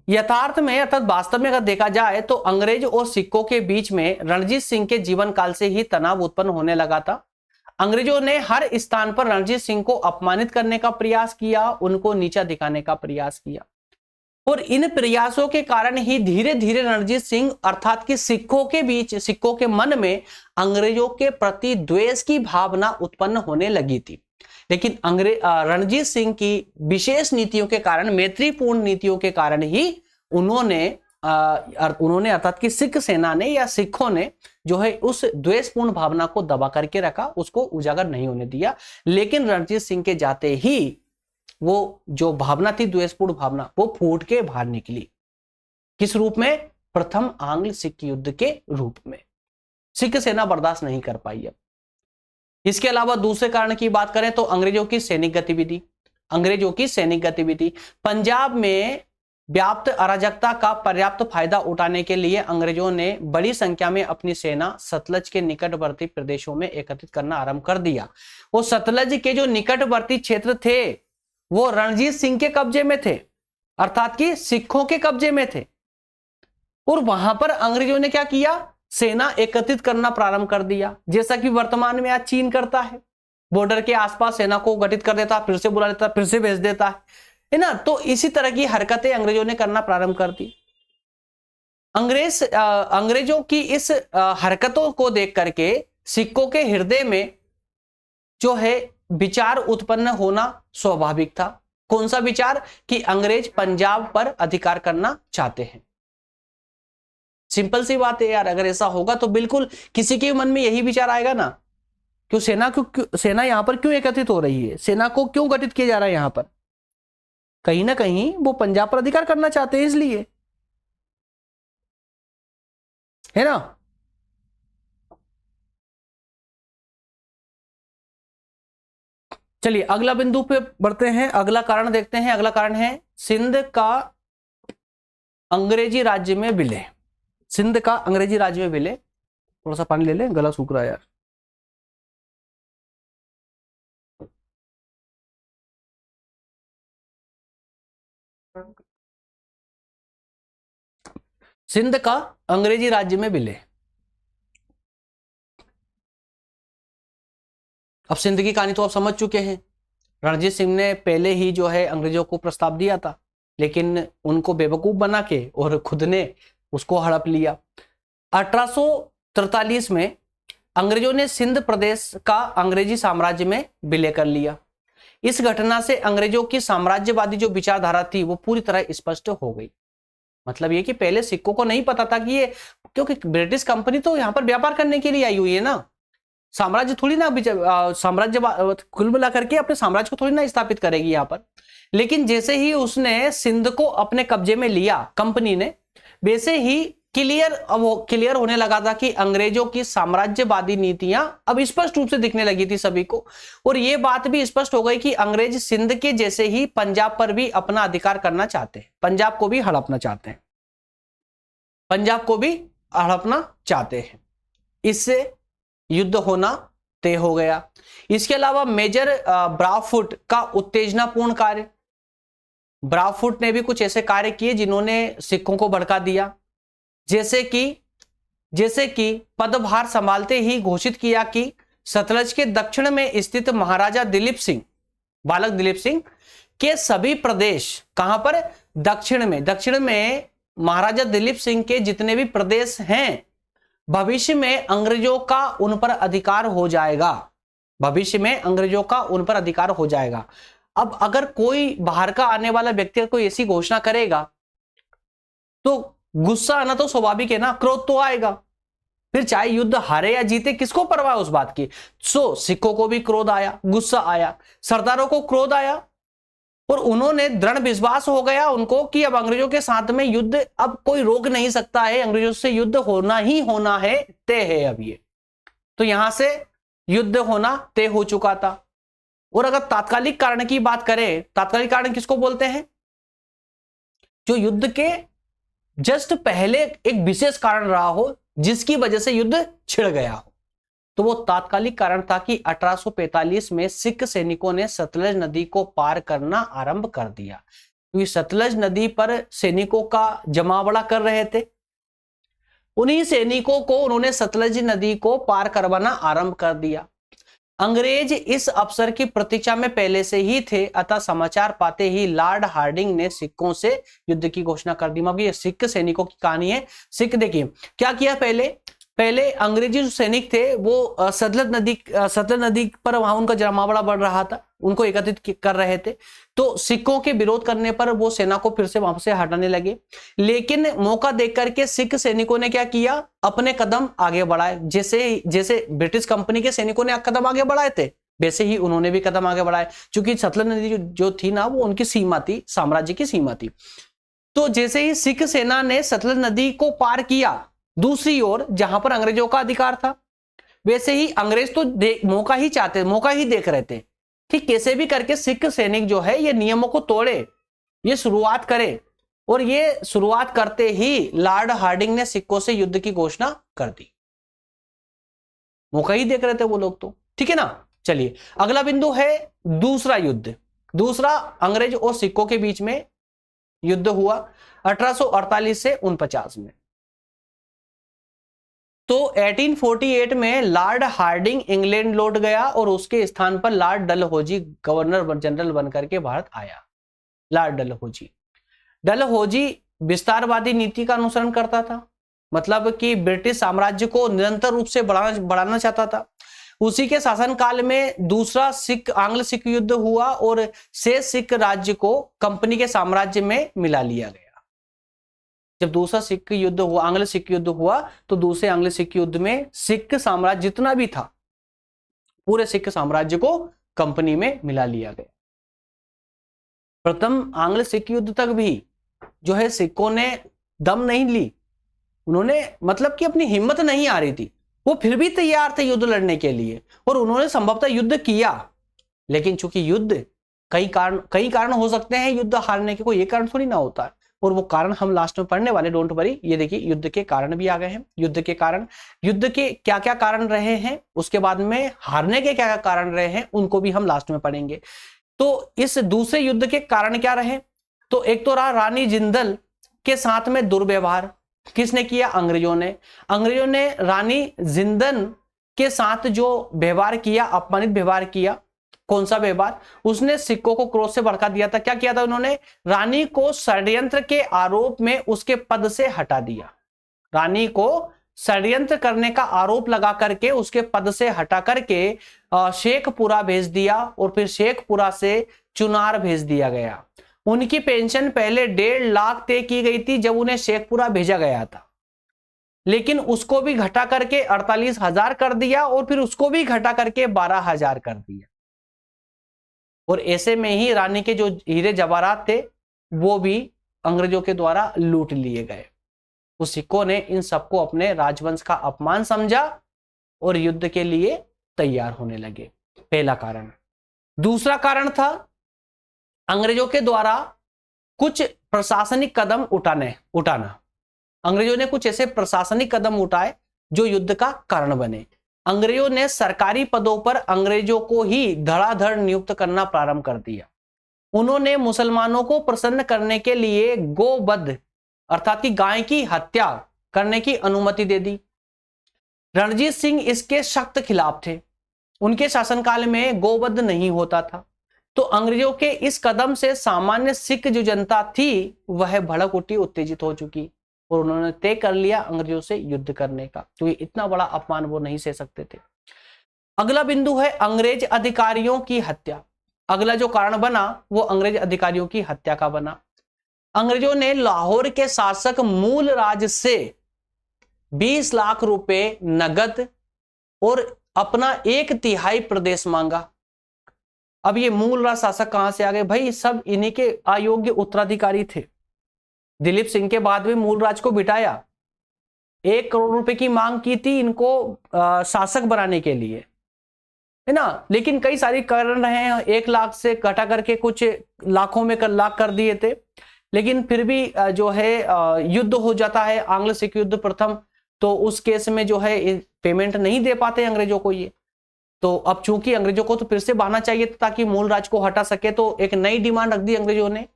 [SPEAKER 1] यथार्थ में अर्थात वास्तव में अगर देखा जाए तो अंग्रेज और सिखों के बीच में रणजीत सिंह के जीवन काल से ही तनाव उत्पन्न होने लगा था। अंग्रेजों ने हर स्थान पर रणजीत सिंह को अपमानित करने का प्रयास किया, उनको नीचा दिखाने का प्रयास किया और इन प्रयासों के कारण ही धीरे धीरे रणजीत सिंह अर्थात कि सिखों के मन में अंग्रेजों के प्रति द्वेष की भावना उत्पन्न होने लगी थी। लेकिन रणजीत सिंह की विशेष नीतियों के कारण, मैत्रीपूर्ण नीतियों के कारण ही उन्होंने अर्थात कि सिख सेना ने या सिखों ने जो है उस द्वेषपूर्ण भावना को दबा करके रखा, उसको उजागर नहीं होने दिया। लेकिन रणजीत सिंह के जाते ही वो जो भावना थी, द्वेषपूर्ण भावना, वो फूट के बाहर निकली। किस रूप में? प्रथम आंग्ल सिख युद्ध के रूप में। सिख सेना बर्दाश्त नहीं कर पाई। अब इसके अलावा दूसरे कारण की बात करें तो अंग्रेजों की सैनिक गतिविधि पंजाब में व्याप्त अराजकता का पर्याप्त फायदा उठाने के लिए अंग्रेजों ने बड़ी संख्या में अपनी सेना सतलज के निकटवर्ती प्रदेशों में एकत्रित करना आरंभ कर दिया। वो सतलज के जो निकटवर्ती क्षेत्र थे वो रणजीत सिंह के कब्जे में थे, अर्थात कि सिखों के कब्जे में थे। और वहां पर अंग्रेजों ने क्या किया? सेना एकत्रित करना प्रारंभ कर दिया, जैसा कि वर्तमान में आज चीन करता है। बॉर्डर के आसपास सेना को गठित कर देता, फिर से बुला लेता, फिर से भेज देता है ना। तो इसी तरह की हरकतें अंग्रेजों ने करना प्रारंभ कर दी। अंग्रेजों की इस हरकतों को देख करके सिखों के हृदय में जो है विचार उत्पन्न होना स्वाभाविक था। कौन सा विचार? कि अंग्रेज पंजाब पर अधिकार करना चाहते हैं। सिंपल सी बात है यार, अगर ऐसा होगा तो बिल्कुल किसी के मन में यही विचार आएगा ना, क्यों सेना यहां पर क्यों एकत्रित हो रही है, सेना को क्यों गठित किया जा रहा है यहां पर? कहीं ना कहीं वो पंजाब पर अधिकार करना चाहते हैं, इसलिए, है ना। चलिए अगला बिंदु पे बढ़ते हैं, अगला कारण देखते हैं। अगला कारण है सिंध का अंग्रेजी राज्य में विलय। सिंध का अंग्रेजी राज्य में विलय। थोड़ा सा पानी ले ले, गला सूख रहा है यार। सिंध का अंग्रेजी राज्य में विलय। अब सिंध की कहानी तो आप समझ चुके हैं। रणजीत सिंह ने पहले ही जो है अंग्रेजों को प्रस्ताव दिया था, लेकिन उनको बेवकूफ बना के और खुद ने उसको हड़प लिया। 1843 में अंग्रेजों ने सिंध प्रदेश का अंग्रेजी साम्राज्य में विलय कर लिया। इस घटना से अंग्रेजों की साम्राज्यवादी जो विचारधारा थी वो पूरी तरह स्पष्ट हो गई। मतलब ये कि पहले सिखों को नहीं पता था कि ये, क्योंकि ब्रिटिश कंपनी तो यहां पर व्यापार करने के लिए आई हुई है ना, साम्राज्य थोड़ी ना, साम्राज्य कुल मिला करके अपने साम्राज्य को थोड़ी ना स्थापित करेगी यहाँ पर। लेकिन जैसे ही उसने सिंध को अपने कब्जे में लिया कंपनी ने, वैसे ही क्लियर होने लगा था कि अंग्रेजों की साम्राज्यवादी नीतियां अब स्पष्ट रूप से दिखने लगी थी सभी को। और यह बात भी स्पष्ट हो गई कि अंग्रेज सिंध के जैसे ही पंजाब पर भी अपना अधिकार करना चाहते हैं, पंजाब को भी हड़पना चाहते हैं, पंजाब को भी हड़पना चाहते हैं। इससे युद्ध होना तय हो गया। इसके अलावा मेजर ब्राफुट का उत्तेजनापूर्ण कार्य, ब्राफुट ने भी कुछ ऐसे कार्य किए जिन्होंने सिखों को भड़का दिया। जैसे कि पदभार संभालते ही घोषित किया कि सतलज के दक्षिण में स्थित महाराजा दिलीप सिंह, बालक दिलीप सिंह के सभी प्रदेश, कहां पर? दक्षिण में महाराजा दिलीप सिंह के जितने भी प्रदेश हैं, भविष्य में अंग्रेजों का उन पर अधिकार हो जाएगा। भविष्य में अंग्रेजों का उन पर अधिकार हो जाएगा। अब अगर कोई बाहर का आने वाला व्यक्ति कोई ऐसी घोषणा करेगा तो गुस्सा आना तो स्वाभाविक है ना, क्रोध तो आएगा। फिर चाहे युद्ध हारे या जीते, किसको परवाह उस बात की। सिखों को भी क्रोध आया, गुस्सा आया, सरदारों को क्रोध आया, और उन्होंने दृढ़ विश्वास हो गया उनको कि अब अंग्रेजों के साथ में युद्ध अब कोई रोक नहीं सकता है, अंग्रेजों से युद्ध होना ही होना है, तय है अब ये। तो यहां से युद्ध होना तय हो चुका था। और अगर तात्कालिक कारण की बात करें, तात्कालिक कारण किसको बोलते हैं, जो युद्ध के जस्ट पहले एक विशेष कारण रहा हो जिसकी वजह से युद्ध छिड़ गया हो, तो वो तात्कालिक कारण था कि 1845 में सिख सैनिकों ने सतलज नदी को पार करना आरंभ कर दिया, क्योंकि सतलज नदी पर सैनिकों का जमावड़ा कर रहे थे। उन्हीं सैनिकों को उन्होंने सतलज नदी को पार करवाना आरंभ कर दिया। अंग्रेज इस अवसर की प्रतीक्षा में पहले से ही थे, अतः समाचार पाते ही लॉर्ड हार्डिंग ने सिखों से युद्ध की घोषणा कर दी। मतलब ये सिख सैनिकों की कहानी है। सिख देखिए क्या किया, पहले अंग्रेजी जो सैनिक थे वो सतलज नदी पर वहां उनका जमावड़ा बढ़ रहा था, उनको एकत्रित कर रहे थे। तो सिखों के विरोध करने पर वो सेना को फिर से वहां से हटाने लगे। लेकिन मौका देख करके सिख सैनिकों ने क्या किया, अपने कदम आगे बढ़ाए। जैसे ब्रिटिश कंपनी के सैनिकों ने कदम आगे बढ़ाए थे, वैसे ही उन्होंने भी कदम आगे बढ़ाए, क्योंकि सतलज नदी जो थी ना, वो उनकी सीमा थी, साम्राज्य की सीमा थी। तो जैसे ही सिख सेना ने सतलज नदी को पार किया दूसरी ओर, जहां पर अंग्रेजों का अधिकार था, वैसे ही अंग्रेज तो मौका ही देख रहे थे कि कैसे भी करके सिख सैनिक जो है ये नियमों को तोड़े, ये शुरुआत करे। और ये शुरुआत करते ही लॉर्ड हार्डिंग ने सिखों से युद्ध की घोषणा कर दी। मौका ही देख रहे थे वो लोग तो, ठीक है ना। चलिए अगला बिंदु है दूसरा युद्ध। दूसरा अंग्रेज और सिखों के बीच में युद्ध हुआ 1848 से 49 में। तो 1848 में लॉर्ड हार्डिंग इंग्लैंड लौट गया और उसके स्थान पर लॉर्ड डलहौजी गवर्नर जनरल बनकर के भारत आया। लॉर्ड डलहौजी विस्तारवादी नीति का अनुसरण करता था, मतलब कि ब्रिटिश साम्राज्य को निरंतर रूप से बढ़ाना चाहता था। उसी के शासनकाल में दूसरा आंग्ल सिख युद्ध हुआ और शेष सिख राज्य को कंपनी के साम्राज्य में मिला लिया गया। जब दूसरा सिख युद्ध हुआ, आंग्ल सिख युद्ध हुआ, तो दूसरे आंग्ल सिख युद्ध में सिख साम्राज्य जितना भी था, पूरे सिख साम्राज्य को कंपनी में मिला लिया गया। प्रथम आंग्ल सिख युद्ध तक भी जो है सिखों ने दम नहीं ली, उन्होंने मतलब कि अपनी हिम्मत नहीं आ रही थी, वो फिर भी तैयार थे युद्ध लड़ने के लिए, और उन्होंने संभवतः युद्ध किया। लेकिन चूंकि युद्ध कई कारण हो सकते हैं युद्ध हारने के, कोई एक कारण थोड़ी ना होता है, और वो कारण हम लास्ट में पढ़ने वाले, डोंट वरी। ये देखिए युद्ध के कारण भी आ गए हैं। युद्ध के क्या क्या कारण रहे हैं, उसके बाद में हारने के क्या क्या कारण रहे हैं, उनको भी हम लास्ट में पढ़ेंगे। तो इस दूसरे युद्ध के कारण क्या रहे, तो एक तो रहा रानी जिंदल के साथ में दुर्व्यवहार। किसने किया, अंग्रेजों ने रानी जिंदल के साथ जो व्यवहार किया, अपमानित व्यवहार किया। कौन सा व्यवहार, उसने सिखों को क्रोध से भड़का दिया था। क्या किया था उन्होंने, रानी को षड्यंत्र के आरोप में उसके पद से हटा दिया। रानी को षड्यंत्र करने का आरोप लगा करके उसके पद से हटा करके शेखपुरा भेज दिया, और फिर शेखपुरा से चुनार भेज दिया गया। उनकी पेंशन पहले 1.5 लाख तय की गई थी जब उन्हें शेखपुरा भेजा गया था, लेकिन उसको भी घटा करके 48,000 कर दिया, और फिर उसको भी घटा करके 12,000 कर दिया। और ऐसे में ही रानी के जो हीरे जवाहरात थे वो भी अंग्रेजों के द्वारा लूट लिए गए। तो सिखों ने इन सबको अपने राजवंश का अपमान समझा और युद्ध के लिए तैयार होने लगे। पहला कारण। दूसरा कारण था अंग्रेजों के द्वारा कुछ प्रशासनिक कदम उठाना। अंग्रेजों ने कुछ ऐसे प्रशासनिक कदम उठाए जो युद्ध का कारण बने। अंग्रेजों ने सरकारी पदों पर अंग्रेजों को ही धड़ाधड़ नियुक्त करना प्रारंभ कर दिया। उन्होंने मुसलमानों को प्रसन्न करने के लिए गोवध अर्थात कि गाय की हत्या करने की अनुमति दे दी। रणजीत सिंह इसके सख्त खिलाफ थे। उनके शासनकाल में गोवध नहीं होता था। तो अंग्रेजों के इस कदम से सामान्य सिख जो जनता थी वह भड़क उठी, उत्तेजित हो चुकी, और उन्होंने तय कर लिया अंग्रेजों से युद्ध करने का, क्योंकि इतना बड़ा अपमान वो नहीं सह सकते थे। अगला बिंदु है अंग्रेज अधिकारियों की हत्या। अगला जो कारण बना वो अंग्रेज अधिकारियों की हत्या का बना। अंग्रेजों ने लाहौर के शासक मूल राज से 20 लाख रुपए नगद और अपना 1/3 प्रदेश मांगा। अब ये मूल राज शासक कहां से आ गए भाई? सब इन्हीं के अयोग्य उत्तराधिकारी थे। दिलीप सिंह के बाद में मूल राज को बिठाया, 1 करोड़ रुपए की मांग की थी इनको शासक बनाने के लिए, है ना। लेकिन कई सारी कारण रहे हैं, 1 लाख से घटा करके कुछ लाखों में लाख कर दिए थे। लेकिन फिर भी जो है युद्ध हो जाता है, आंग्ल सिख युद्ध प्रथम, तो उस केस में जो है पेमेंट नहीं दे पाते अंग्रेजों को ये। तो अब चूंकि अंग्रेजों को तो फिर से बहाना चाहिए था ताकि मूल राज को हटा सके, तो एक नई डिमांड रख दी अंग्रेजों ने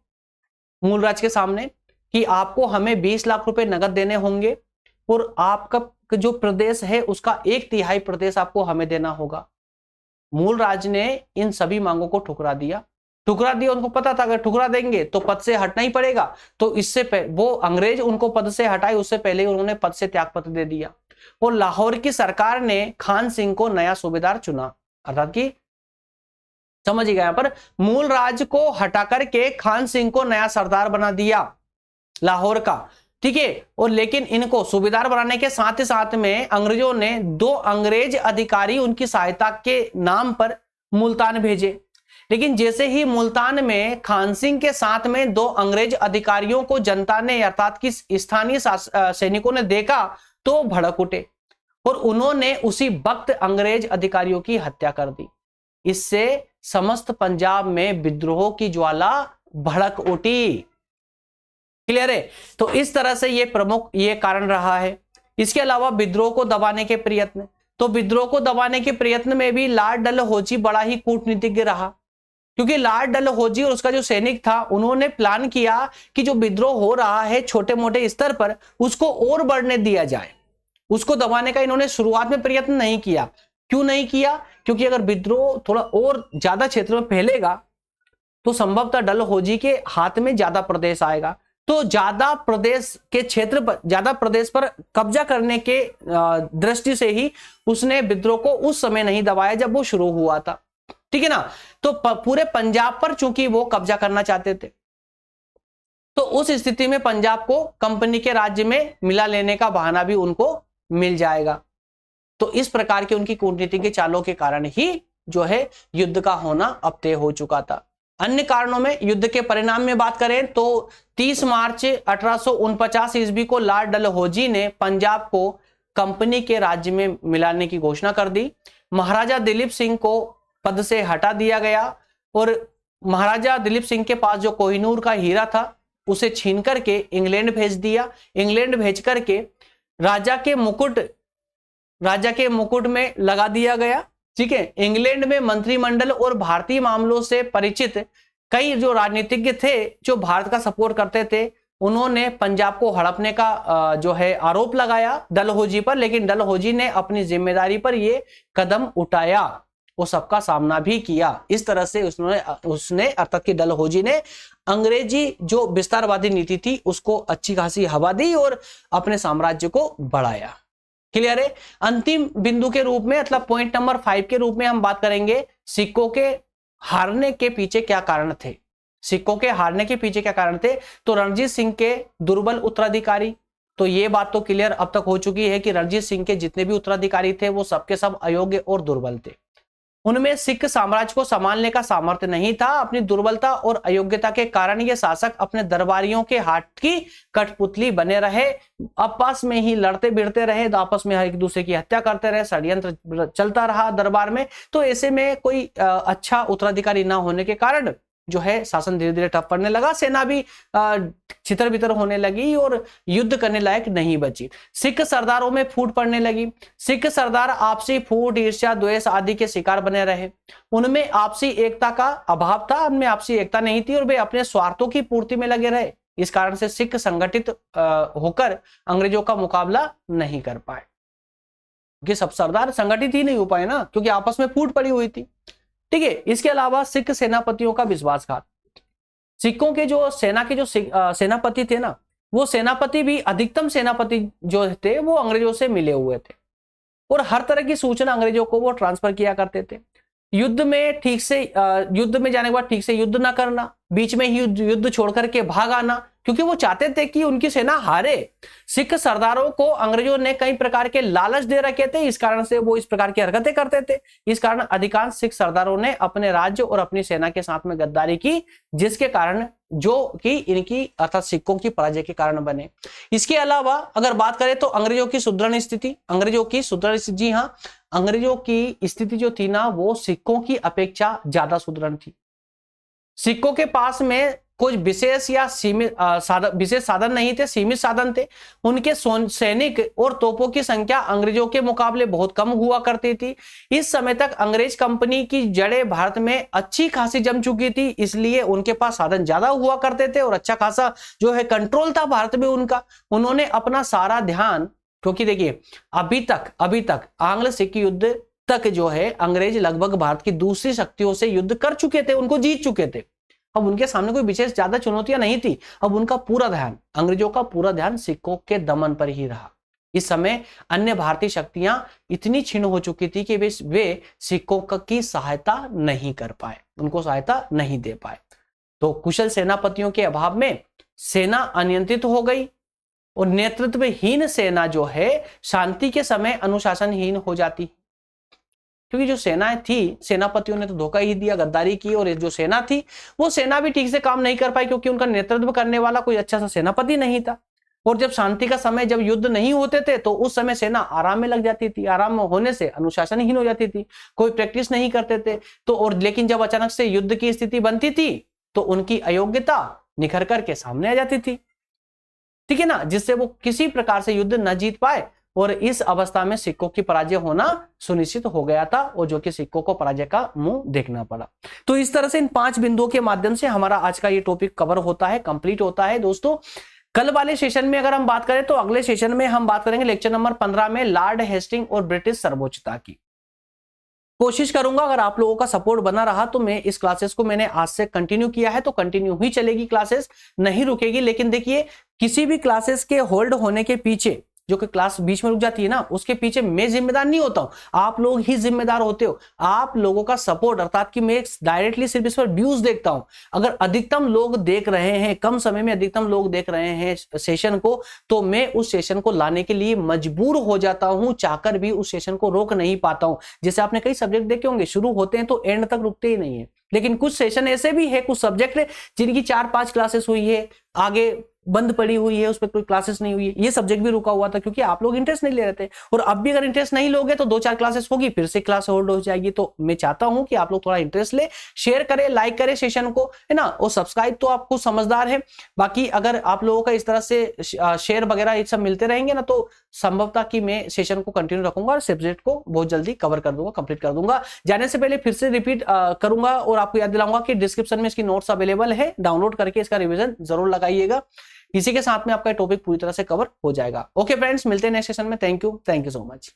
[SPEAKER 1] मूल राज के सामने कि आपको हमें 20 लाख रुपए नगद देने होंगे और आपका जो प्रदेश है उसका 1/3 प्रदेश आपको हमें देना होगा। मूल राज ने इन सभी मांगों को ठुकरा दिया। उनको पता था अगर ठुकरा देंगे तो पद से हटना ही पड़ेगा, तो इससे वो अंग्रेज उनको पद से हटाए उससे पहले उन्होंने पद से त्यागपत्र दे दिया। और लाहौर की सरकार ने खान सिंह को नया सूबेदार चुना, अर्थात कि समझिएगा यहां पर मूल राज को हटा करके खान सिंह को नया सरदार बना दिया लाहौर का, ठीक है। और लेकिन इनको सूबेदार बनाने के साथ ही साथ में अंग्रेजों ने 2 अंग्रेज अधिकारी उनकी सहायता के नाम पर मुल्तान भेजे। लेकिन जैसे ही मुल्तान में खान सिंह के साथ में 2 अंग्रेज अधिकारियों को जनता ने अर्थात कि स्थानीय सैनिकों ने देखा तो भड़क उठे और उन्होंने उसी वक्त अंग्रेज अधिकारियों की हत्या कर दी। इससे समस्त पंजाब में विद्रोह की ज्वाला भड़क उठी। क्लियर है? तो इस तरह से ये कारण रहा है। इसके अलावा विद्रोह को दबाने के प्रयत्न, तो विद्रोह को दबाने के प्रयत्न में भी लॉर्ड डलहौजी बड़ा ही कूटनीतिज्ञ रहा, क्योंकि लॉर्ड डलहौजी और उसका जो सैनिक था उन्होंने प्लान किया कि जो विद्रोह हो रहा है छोटे मोटे स्तर पर उसको और बढ़ने दिया जाए। उसको दबाने का इन्होंने शुरुआत में प्रयत्न नहीं किया। क्यों नहीं किया? क्योंकि अगर विद्रोह थोड़ा और ज्यादा क्षेत्र में फैलेगा तो संभवतः डलहौजी के हाथ में ज्यादा प्रदेश आएगा, तो ज्यादा प्रदेश के क्षेत्र पर, ज्यादा प्रदेश पर कब्जा करने के दृष्टि से ही उसने विद्रोह को उस समय नहीं दबाया जब वो शुरू हुआ था, ठीक है ना। तो पूरे पंजाब पर चूंकि वो कब्जा करना चाहते थे, तो उस स्थिति में पंजाब को कंपनी के राज्य में मिला लेने का बहाना भी उनको मिल जाएगा। तो इस प्रकार की उनकी कूटनीति के चालों के कारण ही जो है युद्ध का होना अब तय हो चुका था। अन्य कारणों में युद्ध के परिणाम में बात करें तो 30 मार्च 1849 ईस्वी को लॉर्ड डलहौजी ने पंजाब को कंपनी के राज्य में मिलाने की घोषणा कर दी। महाराजा दिलीप सिंह को पद से हटा दिया गया और महाराजा दिलीप सिंह के पास जो कोहिनूर का हीरा था उसे छीन करके इंग्लैंड भेज दिया। इंग्लैंड भेज करके राजा के मुकुट में लगा दिया गया, ठीक है। इंग्लैंड में मंत्रिमंडल और भारतीय मामलों से परिचित कई जो राजनीतिज्ञ थे जो भारत का सपोर्ट करते थे, उन्होंने पंजाब को हड़पने का जो है आरोप लगाया डलहौजी पर, लेकिन डलहौजी ने अपनी जिम्मेदारी पर यह कदम उठाया, वो सबका सामना भी किया। इस तरह से उसने अर्थात कि डलहौजी ने अंग्रेजी जो विस्तारवादी नीति थी उसको अच्छी खासी हवा दी और अपने साम्राज्य को बढ़ाया। क्लियर है? अंतिम बिंदु के रूप में मतलब पॉइंट नंबर 5 के रूप में हम बात करेंगे सिक्कों के हारने के पीछे क्या कारण थे। सिक्कों के हारने के पीछे क्या कारण थे? तो रणजीत सिंह के दुर्बल उत्तराधिकारी। तो ये बात तो क्लियर अब तक हो चुकी है कि रणजीत सिंह के जितने भी उत्तराधिकारी थे वो सबके सब अयोग्य और दुर्बल थे। उनमें सिख साम्राज्य को संभालने का सामर्थ्य नहीं था। अपनी दुर्बलता और अयोग्यता के कारण ये शासक अपने दरबारियों के हाथ की कठपुतली बने रहे, आपस में ही लड़ते भिड़ते रहे, आपस में एक दूसरे की हत्या करते रहे, षड्यंत्र चलता रहा दरबार में। तो ऐसे में कोई अच्छा उत्तराधिकारी ना होने के कारण जो है शासन धीरे धीरे ठप पड़ने लगा, सेना भी छितर बितर होने लगी और युद्ध करने लायक नहीं बची। सिख सरदारों में फूट पड़ने लगी। सिख सरदार आपसी फूट, ईर्ष्या, द्वेष आदि के शिकार बने रहे। उनमें आपसी एकता का अभाव था, उनमें आपसी एकता नहीं थी और वे अपने स्वार्थों की पूर्ति में लगे रहे। इस कारण से सिख संगठित होकर अंग्रेजों का मुकाबला नहीं कर पाए, क्योंकि सब सरदार संगठित ही नहीं हो पाए ना, क्योंकि आपस में फूट पड़ी हुई थी, ठीक है। इसके अलावा सिख सेनापतियों का विश्वासघात। सिखों के जो सेना के जो सेनापति थे ना, वो सेनापति भी अधिकतम सेनापति जो थे वो अंग्रेजों से मिले हुए थे और हर तरह की सूचना अंग्रेजों को वो ट्रांसफर किया करते थे। युद्ध में ठीक से युद्ध में जाने के बाद ठीक से युद्ध ना करना, बीच में ही युद्ध छोड़ करके भाग आना, क्योंकि वो चाहते थे कि उनकी सेना हारे। सिख सरदारों को अंग्रेजों ने कई प्रकार के लालच दे रखे थे, इस कारण से वो इस प्रकार की हरकतें करते थे। इस कारण अधिकांश सिख सरदारों ने अपने राज्य और अपनी सेना के साथ में गद्दारी की, जिसके कारण जो कि इनकी अर्थात सिखों की पराजय के कारण बने। इसके अलावा अगर बात करें तो अंग्रेजों की सुदृढ़ स्थिति, जी हाँ, अंग्रेजों की स्थिति जो थी ना वो सिखों की अपेक्षा ज्यादा सुदृढ़ थी। सिखों के पास में कुछ विशेष या सीमित विशेष साधन नहीं थे, सीमित साधन थे। उनके सैनिक और तोपों की संख्या अंग्रेजों के मुकाबले बहुत कम हुआ करती थी। इस समय तक अंग्रेज कंपनी की जड़ें भारत में अच्छी खासी जम चुकी थी, इसलिए उनके पास साधन ज्यादा हुआ करते थे और अच्छा खासा जो है कंट्रोल था भारत में उनका। उन्होंने अपना सारा ध्यान, क्योंकि देखिए अभी तक आंग्ल सिख युद्ध तक जो है अंग्रेज लगभग भारत की दूसरी शक्तियों से युद्ध कर चुके थे, उनको जीत चुके थे। अब उनके सामने कोई विशेष ज्यादा चुनौतियां नहीं थी। अब उनका पूरा ध्यान, अंग्रेजों का पूरा ध्यान सिखों के दमन पर ही रहा। इस समय अन्य भारतीय शक्तियां इतनी क्षीण हो चुकी थी कि वे सिखों की सहायता नहीं कर पाए, उनको सहायता नहीं दे पाए। तो कुशल सेनापतियों के अभाव में सेना अनियंत्रित हो गई और नेतृत्वहीन सेना जो है शांति के समय अनुशासनहीन हो जाती। क्योंकि जो सेना थी, सेनापतियों ने तो धोखा ही दिया, गद्दारी की, और जो सेना थी वो सेना भी ठीक से काम नहीं कर पाई, क्योंकि उनका नेतृत्व करने वाला कोई अच्छा सा सेनापति नहीं था। और जब शांति का समय, जब युद्ध नहीं होते थे तो उस समय सेना आराम में लग जाती थी, आराम होने से अनुशासनहीन हो जाती थी, कोई प्रैक्टिस नहीं करते थे। तो और लेकिन जब अचानक से युद्ध की स्थिति बनती थी तो उनकी अयोग्यता निखर करके सामने आ जाती थी, ठीक है ना, जिससे वो किसी प्रकार से युद्ध न जीत पाए। और इस अवस्था में सिखों की पराजय होना सुनिश्चित हो गया था, और जो कि सिखों को पराजय का मुंह देखना पड़ा। तो इस तरह से इन 5 बिंदुओं के माध्यम से हमारा आज का ये टॉपिक कवर होता है, कंप्लीट होता है। दोस्तों कल वाले सेशन में अगर हम बात करें तो अगले सेशन में हम बात करेंगे लेक्चर नंबर 15 में लॉर्ड हेस्टिंग और ब्रिटिश सर्वोच्चता की। कोशिश करूंगा, अगर आप लोगों का सपोर्ट बना रहा तो मैं इस क्लासेस को, मैंने आज से कंटिन्यू किया है तो कंटिन्यू ही चलेगी, क्लासेस नहीं रुकेगी। लेकिन देखिए किसी भी क्लासेस के होल्ड होने के पीछे, जो कि क्लास बीच में रुक जाती है ना, उसके पीछे मैं जिम्मेदार नहीं होता हूं, आप लोग ही जिम्मेदार होते हो। आप लोगों का सपोर्ट, अर्थात कि मैं डायरेक्टली सिर्फ इस पर व्यूज देखता हूं। अगर अधिकतम लोग देख रहे हैं, कम समय में अधिकतम लोग देख रहे हैं सेशन को, तो मैं उस सेशन को लाने के लिए मजबूर हो जाता हूं, चाहकर भी उस सेशन को रोक नहीं पाता हूं। जैसे आपने कई सब्जेक्ट देखे होंगे, शुरू होते हैं तो एंड तक रुकते ही नहीं है। लेकिन कुछ सेशन ऐसे भी है, कुछ सब्जेक्ट है जिनकी 4-5 क्लासेस हुई है, आगे बंद पड़ी हुई है, उस पर कोई क्लासेस नहीं हुई है। ये सब्जेक्ट भी रुका हुआ था क्योंकि आप लोग इंटरेस्ट नहीं ले रहे थे। और अब भी अगर इंटरेस्ट नहीं लोगे तो 2-4 क्लासेस होगी, फिर से क्लास होल्ड हो जाएगी। तो मैं चाहता हूं कि आप लोग थोड़ा इंटरेस्ट ले, शेयर करें, लाइक करें सेशन को, है ना, और सब्सक्राइब तो आपको समझदार है। बाकी अगर आप लोगों का इस तरह से शेयर वगैरह ये सब मिलते रहेंगे ना, तो संभवतः कि मैं सेशन को कंटिन्यू रखूंगा और सब्जेक्ट को बहुत जल्दी कवर कर दूंगा, कंप्लीट कर दूंगा। जाने से पहले फिर से रिपीट करूंगा और आपको याद दिलाऊंगा कि डिस्क्रिप्शन में इसकी नोट्स अवेलेबल है, डाउनलोड करके इसका रिवीजन जरूर लगाइएगा। इसी के साथ में आपका टॉपिक पूरी तरह से कवर हो जाएगा। ओके फ्रेंड्स, मिलते हैं नेक्स्ट सेशन में। Thank you so much.